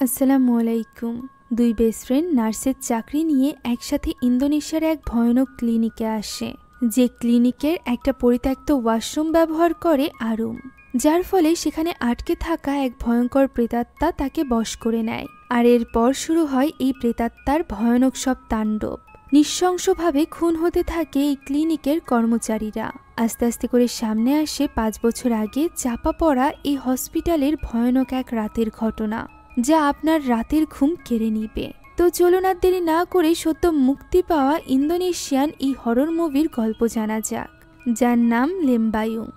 আসসালামু আলাইকুম। দুই বেস্ট ফ্রেন্ড নার্সের চাকরি নিয়ে একসাথে ইন্দোনেশিয়ার এক ভয়ানক ক্লিনিকে আসে, যে ক্লিনিকের একটা পরিত্যক্ত ওয়াশরুম ব্যবহার করে আরুম, যার ফলে সেখানে আটকে থাকা এক ভয়ঙ্কর প্রেতাত্মা তাকে বশ করে নেয়। আর এরপর শুরু হয় এই প্রেতাত্মার ভয়ানক সব তাণ্ডব। নৃশংসভাবে খুন হতে থাকে এই ক্লিনিকের কর্মচারীরা। আস্তে আস্তে করে সামনে আসে 5 বছর আগে চাপা পড়া এই হসপিটালের ভয়ানক এক রাতের ঘটনা, যা আপনার রাতের ঘুম কেড়ে নিবে। তো চলুন আর দেরি না করে সদ্য মুক্তি পাওয়া ইন্দোনেশিয়ান এই হরর মুভির গল্প জানা যাক, যার নাম লেম্বায়ুং।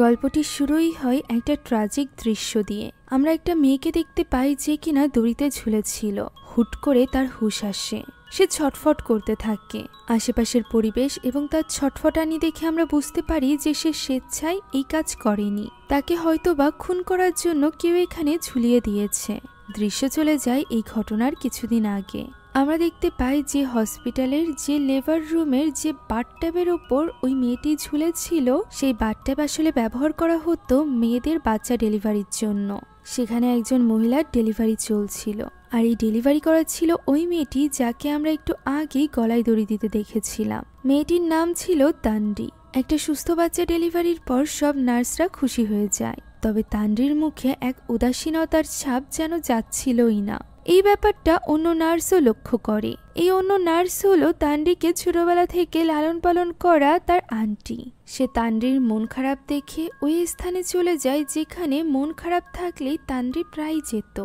গল্পটি শুরুই হয় একটা ট্র্যাজিক দৃশ্য দিয়ে। আমরা একটা মেয়েকে দেখতে পাই যে কিনা দড়িতে ঝুলেছিল। হুট করে তার হুঁশ আসে, সে ছটফট করতে থাকে। আশেপাশের পরিবেশ এবং তার ছটফটানি দেখে আমরা বুঝতে পারি যে সে স্বেচ্ছায় এই কাজ করেনি, তাকে হয়তোবা খুন করার জন্য কেউ এখানে ঝুলিয়ে দিয়েছে। দৃশ্য চলে যায় এই ঘটনার কিছুদিন আগে। আমরা দেখতে পাই যে হসপিটালের যে লেবার রুমের যে বাথট্যাবের ওপর ওই মেয়েটি ঝুলেছিল, সেই বাথট্যাব আসলে ব্যবহার করা হতো মেয়েদের বাচ্চা ডেলিভারির জন্য। সেখানে একজন মহিলার ডেলিভারি চলছিল, আর এই ডেলিভারি করা ছিল ওই মেয়েটি যাকে আমরা একটু আগেই গলায় দড়ি দিতে দেখেছিলাম। মেয়েটির নাম ছিল তান্ডি। একটা সুস্থ বাচ্চা ডেলিভারির পর সব নার্সরা খুশি হয়ে যায়, তবে তান্ড্রির মুখে এক উদাসীনতার ছাপ যেন যাচ্ছিলই না। এই ব্যাপারটা অন্য নার্সও লক্ষ্য করে। এই অন্য নার্স হলো তান্ড্রিকে ছোটবেলা থেকে লালন পালন করা তার আন্টি। সে তান্ড্রির মন খারাপ দেখে ওই স্থানে চলে যায় যেখানে মন খারাপ থাকলেই তান্ড্রি প্রায় যেত।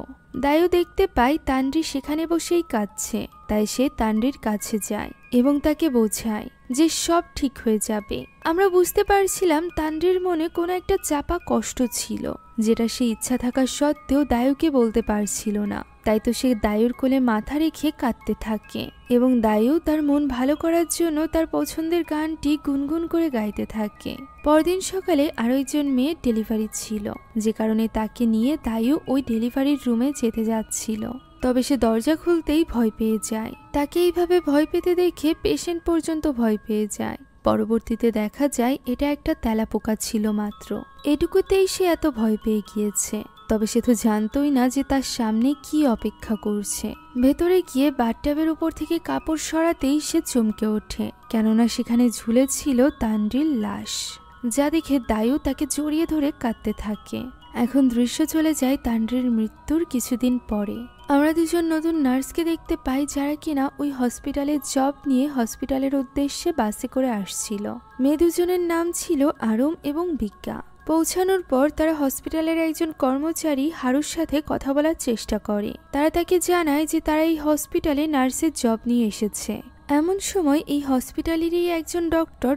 দায়ু দেখতে পায় তান্ড্রি সেখানে বসেই কাঁদছে, তাই সে তান্ড্রির কাছে যায় এবং তাকে বোঝায় যে সব ঠিক হয়ে যাবে। আমরা বুঝতে পারছিলাম তান্ড্রির মনে কোনো একটা চাপা কষ্ট ছিল, যেটা সে ইচ্ছা থাকা সত্ত্বেও দায়ুকে বলতে পারছিল না। তাই তো সে দায়ুর কোলে মাথা রেখে কাঁদতে থাকে এবং দায়ু তার মন ভালো করার জন্য তার পছন্দের গানটি গুনগুন করে গাইতে থাকে। পরদিন সকালে আরো একজন মেয়ের ডেলিভারি ছিল, যে কারণে তাকে নিয়ে দায়ু ওই ডেলিভারির রুমে যেতে যাচ্ছিল। তবে সে দরজা খুলতেই ভয় পেয়ে যায়। তাকে এইভাবে ভয় পেতে দেখে পেশেন্ট পর্যন্ত ভয় পেয়ে যায়। পরবর্তীতে দেখা যায় এটা একটা তেলাপোকা ছিল মাত্র। এটুকুতেই সে এত ভয় পেয়ে গিয়েছে। তবে সে তো জানতই না যে তার সামনে কি অপেক্ষা করছে। ভেতরে গিয়ে বাথট্যাবের উপর থেকে কাপড় সরাতেই সে চমকে ওঠে, কেননা সেখানে ঝুলেছিল তান্ড্রির লাশ, যা দেখে দায়ু তাকে জড়িয়ে ধরে কাঁদতে থাকে। এখন দৃশ্য চলে যায় তান্ড্রির মৃত্যুর কিছুদিন পরে। আমরা দুজন নতুন নার্সকে দেখতে পাই, যারা কিনা ওই হসপিটালের জব নিয়ে হসপিটালের উদ্দেশ্যে বাসে করে আসছিল। মেয়ে দুজনের নাম ছিল আরুম এবং বিজ্ঞা। পৌঁছানোর পর তারা হসপিটালের একজন কর্মচারী হারুর সাথে কথা বলার চেষ্টা করে। তারা তাকে জানায় যে তারা এই হসপিটালে নার্সের জব নিয়ে এসেছে। এমন সময় এই হসপিটালেরই একজন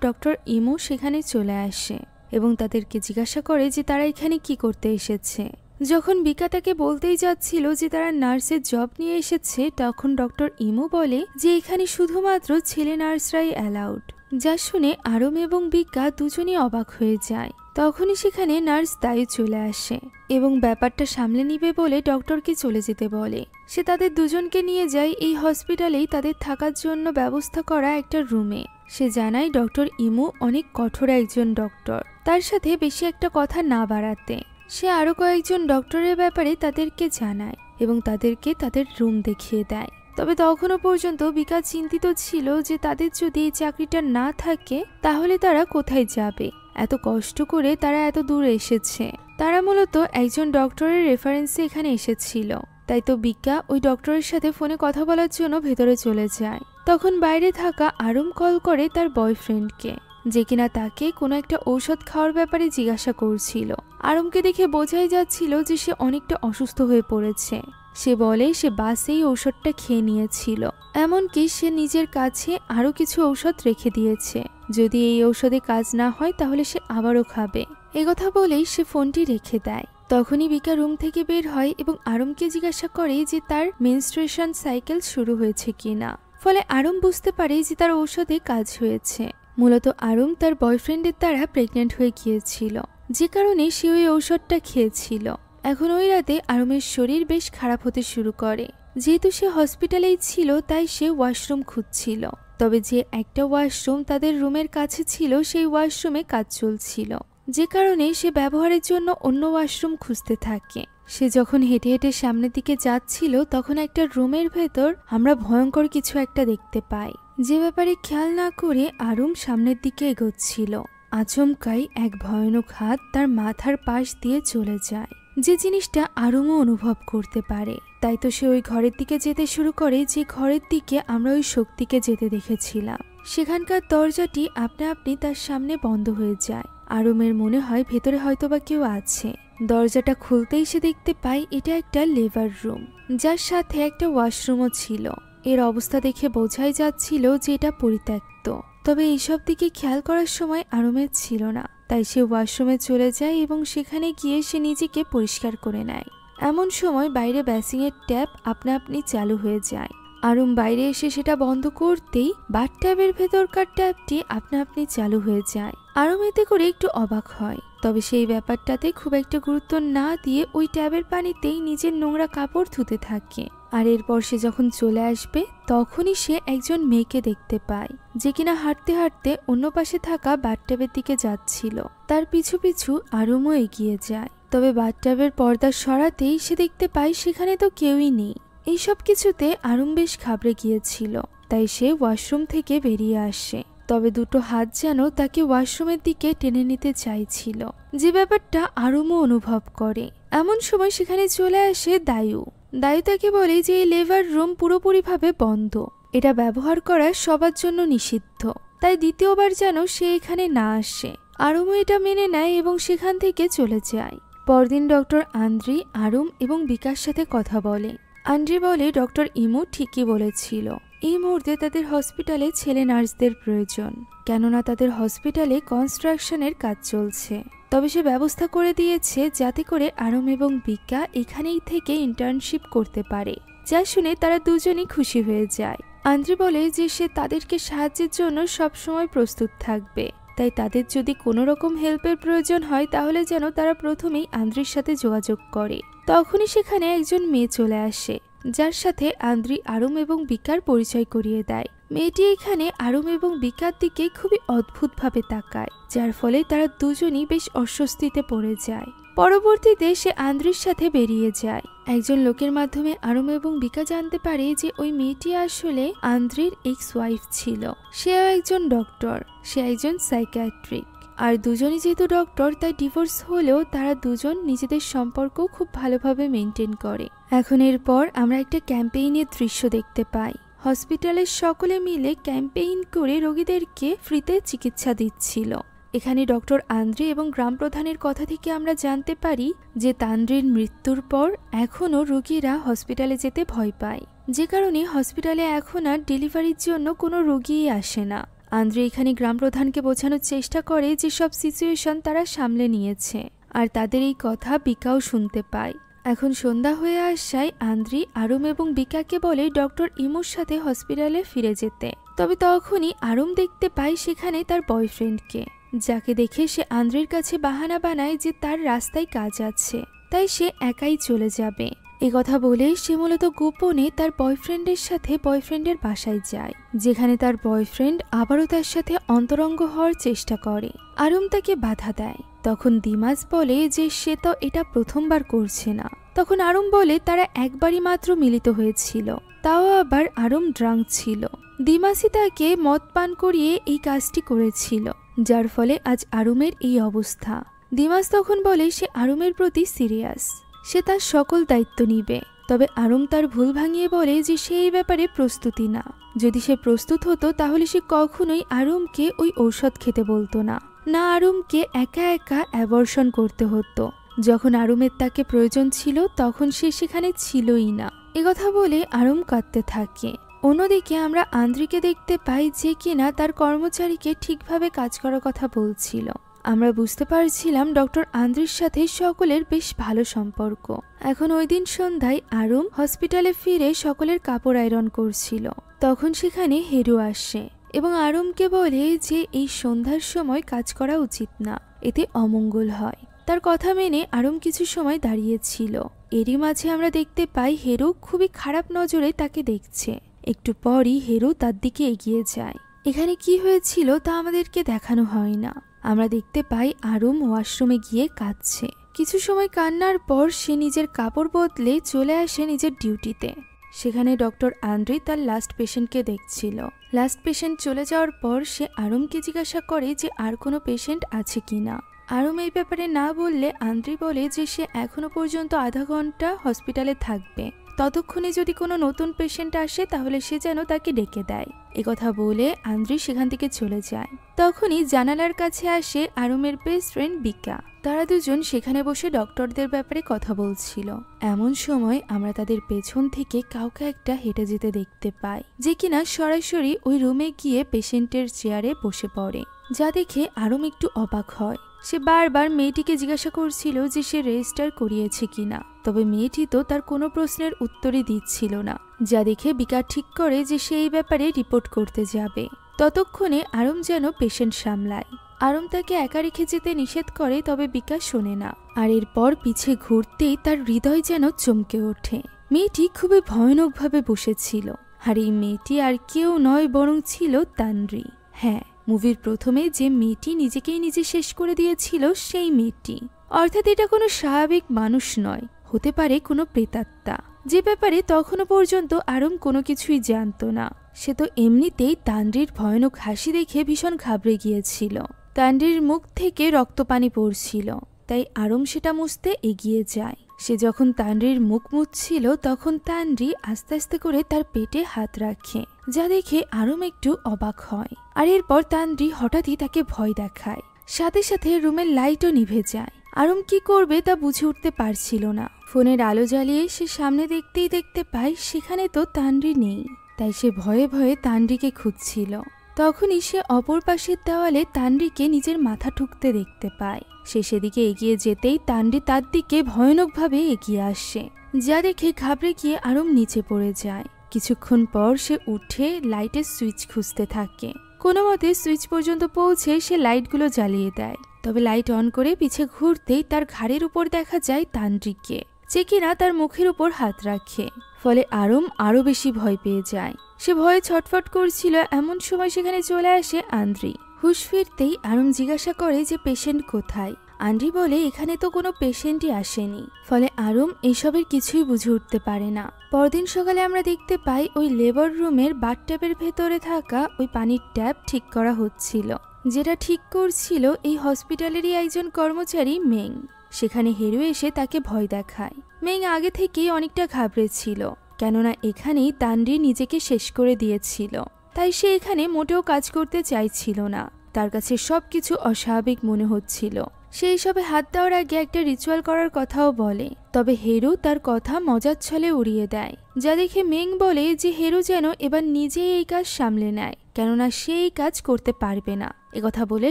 ডক্টর ইমো সেখানে চলে আসে এবং তাদেরকে জিজ্ঞাসা করে যে তারা এখানে কি করতে এসেছে। যখন বিকা তাকে বলতেই যাচ্ছিল যে তারা নার্সের জব নিয়ে এসেছে, তখন ডক্টর ইমো বলে যে এখানে শুধুমাত্র ছেলে নার্সরাই অ্যালাউড। যা শুনে আরুম এবং বিকা দুজনই অবাক হয়ে যায়। তখনই সেখানে নার্স দায়ু চলে আসে এবং ব্যাপারটা সামলে নিবে বলে ডক্টরকে চলে যেতে বলে। সে তাদের দুজনকে নিয়ে যায় এই হসপিটালেই তাদের থাকার জন্য ব্যবস্থা করা একটা রুমে। সে জানায় ডক্টর ইমো অনেক কঠোর একজন ডক্টর, তার সাথে বেশি একটা কথা না বাড়াতে। সে আরো কয়েকজন ডক্টরের ব্যাপারে তাদেরকে জানায় এবং তাদেরকে তাদের রুম দেখিয়ে দেয়। তবে তখনও পর্যন্ত বিকা চিন্তিত ছিল যে তাদের যদি এই চাকরিটা না থাকে তাহলে তারা কোথায় যাবে। এত কষ্ট করে তারা এত দূর এসেছে। তারা মূলত একজন ডক্টরের রেফারেন্সে এখানে এসেছিল। তাই তো বিকা ওই ডক্টরের সাথে ফোনে কথা বলার জন্য ভেতরে চলে যায়। তখন বাইরে থাকা আরুম কল করে তার বয়ফ্রেন্ডকে, যে কিনা তাকে কোনো একটা ঔষধ খাওয়ার ব্যাপারে জিজ্ঞাসা করছিল। আরুমকে দেখে বোঝাই যাচ্ছিল যে সে অনেকটা অসুস্থ হয়ে পড়েছে। সে বলে সে বাসেই ঔষধটা খেয়ে নিয়েছিল, এমনকি সে নিজের কাছে আরো কিছু ঔষধ রেখে দিয়েছে। যদি এই ঔষধে কাজ না হয় তাহলে সে আবারও খাবে। একথা বলেই সে ফোনটি রেখে দেয়। তখনই বিকা রুম থেকে বের হয় এবং আরুমকে জিজ্ঞাসা করে যে তার মেনস্ট্রুয়েশন সাইকেল শুরু হয়েছে কিনা। ফলে আরুম বুঝতে পারে যে তার ঔষধে কাজ হয়েছে। মূলত আরুম তার বয়ফ্রেন্ডের দ্বারা প্রেগনেন্ট হয়ে গিয়েছিল, যে কারণে সে ওই ঔষধটা খেয়েছিল। এখন ওই রাতে আরুমের শরীর বেশ খারাপ হতে শুরু করে। যেহেতু সে হসপিটালেই ছিল তাই সে ওয়াশরুম খুঁজছিল। তবে যে একটা ওয়াশরুম তাদের রুমের কাছে ছিল সেই ওয়াশরুমে কাজ চলছিল, যে কারণে সে ব্যবহারের জন্য অন্য ওয়াশরুম খুঁজতে থাকে। সে যখন হেঁটে হেঁটে সামনের দিকে যাচ্ছিল তখন একটা রুমের ভেতর আমরা ভয়ঙ্কর কিছু একটা দেখতে পাই, যে ব্যাপারে খেয়াল না করে আরুম সামনের দিকে এগোচ্ছিল। আচমকাই এক ভয়ানক হাত তার মাথার পাশ দিয়ে চলে যায়, যে জিনিসটা আরুমও অনুভব করতে পারে। তাই তো সে ওই ঘরের দিকে যেতে শুরু করে, যে ঘরের দিকে আমরা ওই শক্তিকে যেতে দেখেছিলাম। সেখানকার দরজাটি আপনা আপনি তার সামনে বন্ধ হয়ে যায়। আরুমের মনে হয় ভেতরে হয়তোবা কেউ আছে। দরজাটা খুলতেই সে দেখতে পায় এটা একটা লেবার রুম, যার সাথে একটা ওয়াশরুমও ছিল। এর অবস্থা দেখে বোঝাই যাচ্ছিল যে এটা পরিত্যক্ত, তবে এইসব দিকে খেয়াল করার সময় আরুমের ছিল না। তাই সে ওয়াশরুমে চলে যায় এবং সেখানে গিয়ে সে নিজেকে পরিষ্কার করে নেয়। এমন সময় বাইরে বেসিংয়ের ট্যাপ আপনা আপনি চালু হয়ে যায়। আরুম বাইরে এসে সেটা বন্ধ করতেই বাথট্যাবের ভেতরকার ট্যাপটি আপনা আপনি চালু হয়ে যায়। আরুম এতে করে একটু অবাক হয়, তবে সেই ব্যাপারটাতে খুব একটা গুরুত্ব না দিয়ে ওই ট্যাবের পানিতেই নিজের নোংরা কাপড় ধুতে থাকে। আর এরপর সে যখন চলে আসবে তখনই সে একজন মেয়েকে দেখতে পায়, যে কিনা হাঁটতে হাঁটতে অন্য পাশে থাকা বাথট্যাবের দিকে যাচ্ছিল। তার পিছু পিছু আরুমও এগিয়ে যায়, তবে বাথট্যাবের পর্দা সরাতেই সে দেখতে পায় সেখানে তো কেউই নেই। এইসব কিছুতে আরুম বেশ ঘাবড়ে গিয়েছিল, তাই সে ওয়াশরুম থেকে বেরিয়ে আসে। তবে দুটো হাত যেন তাকে ওয়াশরুমের দিকে টেনে নিতে চাইছিল, যে ব্যাপারটা আরুমও অনুভব করে। এমন সময় সেখানে চলে আসে দায়ু। দায়ু তাকে বলে যে এই লেবার রুম পুরোপুরিভাবে বন্ধ, এটা ব্যবহার করা সবার জন্য নিষিদ্ধ, তাই দ্বিতীয়বার যেন সে এখানে না আসে। আরুমও এটা মেনে নেয় এবং সেখান থেকে চলে যায়। পরদিন ডক্টর আন্দ্রি আরুম এবং বিকাশ সাথে কথা বলে। আন্দ্রি বলে ডক্টর ইমু ঠিকই বলেছিল, এই মুহূর্তে তাদের হসপিটালে ছেলে নার্সদের প্রয়োজন, কেননা তাদের হসপিটালে কনস্ট্রাকশনের কাজ চলছে। তবে সে ব্যবস্থা করে দিয়েছে যাতে করে আরুম এবং বিকা এখানেই থেকে ইন্টার্নশিপ করতে পারে, যা শুনে তারা দুজনই খুশি হয়ে যায়। আন্দ্রি বলে যে সে তাদেরকে সাহায্যের জন্য সবসময় প্রস্তুত থাকবে, তাই তাদের যদি কোনো রকম হেল্পের প্রয়োজন হয় তাহলে যেন তারা প্রথমেই আন্দ্রির সাথে যোগাযোগ করে। তখনই সেখানে একজন মেয়ে চলে আসে, যার সাথে আন্দ্রি আরুম এবং বিকার পরিচয় করিয়ে দেয়। মেয়েটি এখানে আরুম এবং বিকার দিকে খুবই অদ্ভুতভাবে তাকায়, যার ফলে তারা দুজনই বেশ অস্বস্তিতে পড়ে যায়। পরবর্তীতে সে আন্দ্রির সাথে বেরিয়ে যায়। একজন লোকের মাধ্যমে আরুম এবং বিকা জানতে পারে যে ওই মেয়েটি আসলে আন্দ্রির এক্স ওয়াইফ ছিল। সেও একজন ডক্টর, সে একজন সাইকিয়াট্রিক। আর দুজনই যেহেতু ডক্টর তাই ডিভোর্স হলেও তারা দুজন নিজেদের সম্পর্ক খুব ভালোভাবে মেনটেন করে। এখন এরপর আমরা একটা ক্যাম্পেইনের দৃশ্য দেখতে পাই। হসপিটালের সকলে মিলে ক্যাম্পেইন করে রোগীদেরকে ফ্রিতে চিকিৎসা দিচ্ছিল। এখানে ডক্টর আন্দ্রি এবং গ্রাম প্রধানের কথা থেকে আমরা জানতে পারি যে তান্দ্রির মৃত্যুর পর এখনও রোগীরা হসপিটালে যেতে ভয় পায়, যে কারণে হসপিটালে এখন আর ডেলিভারির জন্য কোনো রোগীই আসে না। আন্দ্রি এখানে গ্রাম প্রধানকে বোঝানোর চেষ্টা করে যে সব সিচুয়েশন তারা সামলে নিয়েছে, আর তাদের এই কথা বিকাও শুনতে পায়। এখন সন্ধ্যা হয়ে আসায় আন্দ্রি আরুম এবং বিকাকে বলে ডক্টর ইমুর সাথে হসপিটালে ফিরে যেতে। তবে তখনই আরুম দেখতে পায় সেখানে তার বয়ফ্রেন্ডকে, যাকে দেখে সে আন্দ্রির কাছে বাহানা বানায় যে তার রাস্তায় কাজ আছে, তাই সে একাই চলে যাবে। এ কথা বলে সে মূলত গোপনে তার বয়ফ্রেন্ডের সাথে বয়ফ্রেন্ডের বাসায় যায়, যেখানে তার বয়ফ্রেন্ড আবারও তার সাথে অন্তরঙ্গ হওয়ার চেষ্টা করে। আরুম তাকে বাধা দেয়। তখন দিমাস বলে যে সে তো এটা প্রথমবার করছে না। তখন আরুম বলে তারা একবারই মাত্র মিলিত হয়েছিল, তাও আবার আরুম ড্রাঙ্ক ছিল। দিমাসই তাকে মদ পান করিয়ে এই কাজটি করেছিল, যার ফলে আজ আরুমের এই অবস্থা। দিমাস তখন বলে সে আরুমের প্রতি সিরিয়াস, সে তার সকল দায়িত্ব নিবে। তবে আরুম তার ভুল ভাঙিয়ে বলে যে সে এই ব্যাপারে প্রস্তুতি না। যদি সে প্রস্তুত হতো তাহলে সে কখনোই আরুমকে ওই ঔষধ খেতে বলতো না, না আরুমকে একা একা অ্যাবর্শন করতে হতো। যখন আরুমের তাকে প্রয়োজন ছিল তখন সে সেখানে ছিলই না। একথা বলে আরুম কাঁদতে থাকে। অন্যদিকে আমরা আন্দ্রিকে দেখতে পাই যে কিনা তার কর্মচারীকে ঠিকভাবে কাজ করার কথা বলছিল। আমরা বুঝতে পারছিলাম ডক্টর আন্দ্রির সাথে সকলের বেশ ভালো সম্পর্ক। এখন ওই দিন সন্ধ্যায় আরুম হসপিটালে ফিরে সকলের কাপড় আয়রন করছিল। তখন সেখানে হেরু আসে এবং আরুমকে বলে যে এই সন্ধ্যার সময় কাজ করা উচিত না, এতে অমঙ্গল হয়। তার কথা মেনে আরুম কিছু সময় দাঁড়িয়েছিল। এরই মাঝে আমরা দেখতে পাই হেরু খুবই খারাপ নজরে তাকে দেখছে। একটু পরই হেরু তার দিকে এগিয়ে যায়। এখানে কি হয়েছিল তা আমাদেরকে দেখানো হয় না। আমরা দেখতে পাই আরুম ওয়াশরুমে গিয়ে কাঁদছে, কিছু সময় কান্নার পর সে নিজের কাপড় বদলে চলে আসে নিজের ডিউটিতে। সেখানে ডক্টর আন্দ্রি তার লাস্ট পেশেন্টকে দেখছিল। লাস্ট পেশেন্ট চলে যাওয়ার পর সে আরমকে জিজ্ঞাসা করে যে আর কোনো পেশেন্ট আছে কিনা। আরম এই ব্যাপারে না বললে আন্দ্রি বলে যে সে এখনো পর্যন্ত আধা ঘন্টা হসপিটালে থাকবে, ততক্ষণে যদি কোনো নতুন পেশেন্ট আসে তাহলে সে যেন তাকে ডেকে দেয়। একথা বলে আন্দ্রি সেখান থেকে চলে যায়। তখনই জানালার কাছে আসে আরমের বেস্ট ফ্রেন্ড বিকা। তারা দুজন সেখানে বসে ডক্টরদের ব্যাপারে কথা বলছিল। এমন সময় আমরা তাদের পেছন থেকে কাউকে একটা হেঁটে যেতে দেখতে পাই, যে কিনা সরাসরি ওই রুমে গিয়ে পেশেন্টের চেয়ারে বসে পড়ে, যা দেখে আরম একটু অবাক হয়। সে বারবার মেয়েটিকে জিজ্ঞাসা করছিল যে সে রেজিস্টার করিয়েছে কিনা, তবে মেয়েটি তো তার কোনো প্রশ্নের উত্তরই দিচ্ছিল না, যা দেখে বিকা ঠিক করে যে সে এই ব্যাপারে রিপোর্ট করতে যাবে। ততক্ষণে আরম যেন পেশেন্ট সামলায়। আরম তাকে একা রেখে যেতে নিষেধ করে, তবে বিকা শোনে না। আর এরপর পিছে ঘুরতেই তার হৃদয় যেন চমকে ওঠে। মেয়েটি খুবই ভয়ানকভাবে বসেছিল, আর এই মেয়েটি আর কেউ নয় বরং ছিল তানরি। হ্যাঁ, মুভির প্রথমে যে মেয়েটি নিজেকেই নিজে শেষ করে দিয়েছিল সেই মেয়েটি। অর্থাৎ এটা কোনো স্বাভাবিক মানুষ নয়, হতে পারে কোনো প্রেতাত্মা, যে ব্যাপারে তখনও পর্যন্ত আরম কোনো কিছুই জানত না। সে তো এমনিতেই তানরির ভয়ানক হাসি দেখে ভীষণ ঘাবড়ে গিয়েছিল। তানরির মুখ থেকে রক্তপানি পড়ছিল, তাই আরম সেটা মুছতে এগিয়ে যায়। সে যখন তানরির মুখ মুছছিল তখন তানরি আস্তে আস্তে করে তার পেটে হাত রাখে, যা দেখে আরম একটু অবাক হয়। আর এরপর তানরি হঠাৎই তাকে ভয় দেখায়, সাথে সাথে রুমের লাইটও নিভে যায়। আরম কি করবে তা বুঝে উঠতে পারছিল না। ফোনের আলো জ্বালিয়ে সে সামনে দেখতেই দেখতে পায় সেখানে তো তানরি নেই, তাই সে ভয়ে ভয়ে তানরিকে খুঁজছিল। তখনই সে অপর পাশের দেওয়ালে তানরিকে নিজের মাথা ঠুকতে দেখতে পায়। সে সেদিকে এগিয়ে যেতেই তানরি তার দিকে ভয়ানকভাবে এগিয়ে আসে, যা দেখে ঘাবড়ে গিয়ে আরম নিচে পড়ে যায়। কিছুক্ষণ পর সে উঠে লাইটের সুইচ খুঁজতে থাকে। কোনো মতে সুইচ পর্যন্ত পৌঁছে সে লাইটগুলো জ্বালিয়ে দেয়, তবে লাইট অন করে পিছে ঘুরতেই তার ঘাড়ের উপর দেখা যায় তানরিকে, যে কিনা তার মুখের উপর হাত রাখে। ফলে আরম আরো বেশি ভয় পেয়ে যায়। সে ভয়ে ছটফট করছিল। এমন সময় সেখানে চলে আসে আন্দ্রি। হুশ ফিরতেই আরম জিজ্ঞাসা করে যে পেশেন্ট কোথায়। আন্দ্রি বলে এখানে তো কোনো পেশেন্টই আসেনি। ফলে আরম এসবের কিছুই বুঝে উঠতে পারে না। পরদিন সকালে আমরা দেখতে পাই ওই লেবার রুমের বাথট্যাবের ভেতরে থাকা ওই পানির ট্যাপ ঠিক করা হচ্ছিল, যেটা ঠিক করছিল এই হসপিটালেরই একজন কর্মচারী মেং। সেখানে হেরু এসে তাকে ভয় দেখায়। মেং আগে থেকেই অনেকটা ঘাবড়েছিল, কেননা এখানেই তানরি নিজেকে শেষ করে দিয়েছিল। তাই সে এখানে মোটেও কাজ করতে চাইছিল না। তার কাছে সবকিছু অস্বাভাবিক মনে হচ্ছিল। সে এইসবে হাত দেওয়ার আগে একটা রিচুয়াল করার কথাও বলে, তবে হেরু তার কথা মজার ছলে উড়িয়ে দেয়, যা দেখে মেং বলে যে হেরু যেন এবার নিজেই এই কাজ সামলে নেয়, কেননা সে এই কাজ করতে পারবে না। একথা বলে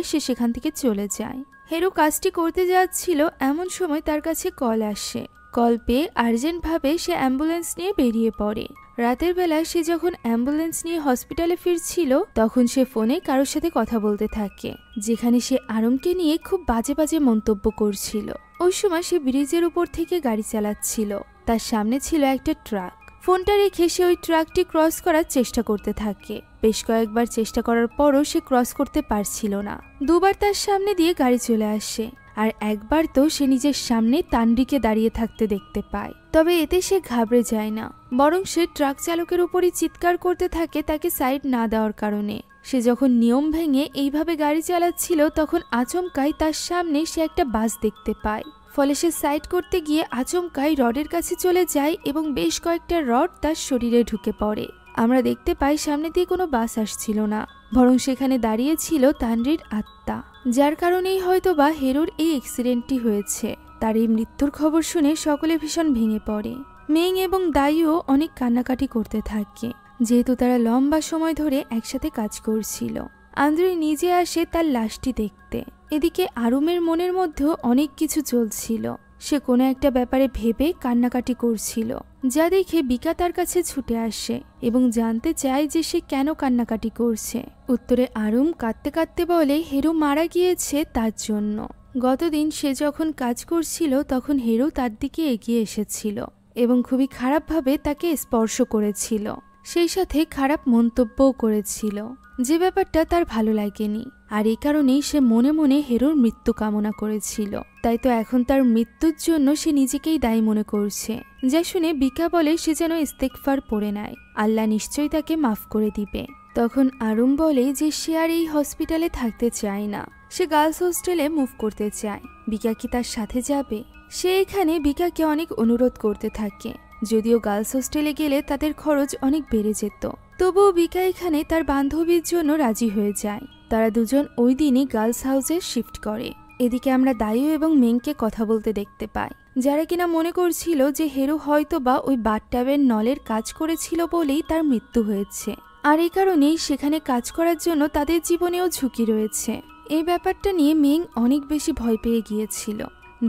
সে সেখান থেকে চলে যায়। হেরু কাজটি করতে যাচ্ছিল, এমন সময় তার কাছে কল আসে। কল পেয়ে আর্জেন্টভাবে সে অ্যাম্বুলেন্স নিয়ে বেরিয়ে পড়ে। রাতের বেলা সে যখন অ্যাম্বুলেন্স নিয়ে হসপিটালে ফিরছিল তখন সে ফোনে কারোর সাথে কথা বলতে থাকে, যেখানে সে আরমকে নিয়ে খুব বাজে বাজে মন্তব্য করছিল। ওই সময় সে ব্রিজের উপর থেকে গাড়ি চালাচ্ছিল। তার সামনে ছিল একটা ট্রাক। ফোনটা রেখে সে ওই ট্রাকটি ক্রস করার চেষ্টা করতে থাকে। বেশ কয়েকবার চেষ্টা করার পরও সে ক্রস করতে পারছিল না। দুবার তার সামনে দিয়ে গাড়ি চলে আসে, আর একবার তো সে নিজের সামনে তানরিকে দাঁড়িয়ে থাকতে দেখতে পায়। তবে এতে সে ঘাবড়ে যায় না, বরং সে ট্রাক চালকের উপরই চিৎকার করতে থাকে তাকে সাইড না দেওয়ার কারণে। সে যখন নিয়ম ভেঙে এইভাবে গাড়ি চালাচ্ছিল তখন আচমকাই তার সামনে সে একটা বাস দেখতে পায়। ফলে সে সাইড করতে গিয়ে আচমকাই রডের কাছে চলে যায় এবং বেশ কয়েকটা রড তার শরীরে ঢুকে পড়ে। আমরা দেখতে পাই সামনে দিয়ে কোনো বাস আসছিল না, বরং সেখানে দাঁড়িয়ে ছিল তানরির আত্মা, যার কারণেই হয়তোবা হেরুর এই অ্যাক্সিডেন্টটি হয়েছে। তার এই মৃত্যুর খবর শুনে সকলে ভীষণ ভেঙে পড়ে। মেং এবং দাইও অনেক কান্নাকাটি করতে থাকে, যেহেতু তারা লম্বা সময় ধরে একসাথে কাজ করছিল। আন্দ্রি নিজে আসে তার লাশটি দেখতে। এদিকে আরুমের মনের মধ্যেও অনেক কিছু চলছিল। সে কোনো একটা ব্যাপারে ভেবে কান্নাকাটি করছিল, যা দেখে বিকা তার কাছে ছুটে আসে এবং জানতে চায় যে সে কেন কান্নাকাটি করছে। উত্তরে আরুম কাঁদতে কাঁদতে বলে হেরু মারা গিয়েছে তার জন্য। গতদিন সে যখন কাজ করছিল তখন হেরু তার দিকে এগিয়ে এসেছিল এবং খুবই খারাপভাবে তাকে স্পর্শ করেছিল। সেই সাথে খারাপ মন্তব্যও করেছিল, যে ব্যাপারটা তার ভালো লাগেনি। আর এই কারণেই সে মনে মনে হেরোর মৃত্যু কামনা করেছিল। তাই তো এখন তার মৃত্যুর জন্য সে নিজেকেই দায়ী মনে করছে। যা শুনে বিকা বলে সে যেন ইস্তেগফার পড়ে নেয়, আল্লাহ নিশ্চয়ই তাকে মাফ করে দিবে। তখন আরুম বলে যে সে আর এই হসপিটালে থাকতে চায় না, সে গার্লস হোস্টেলে মুভ করতে চায়। বিকা কি তার সাথে যাবে? সে এখানে বিকাকে অনেক অনুরোধ করতে থাকে, যদিও গার্লস হোস্টেলে গেলে তাদের খরচ অনেক বেড়ে যেত। তবুও বিকা এখানে তার বান্ধবীর জন্য রাজি হয়ে যায়। তারা দুজন ওই দিনই গার্লস হাউসে শিফট করে। এদিকে আমরা দায়ু এবং মেংকে কথা বলতে দেখতে পাই, যারা কিনা মনে করছিল যে হেরো হয়তো বা ওই বাথটাবের নলের কাজ করেছিল বলেই তার মৃত্যু হয়েছে, আর এই কারণেই সেখানে কাজ করার জন্য তাদের জীবনেও ঝুঁকি রয়েছে। এই ব্যাপারটা নিয়ে মেং অনেক বেশি ভয় পেয়ে গিয়েছিল।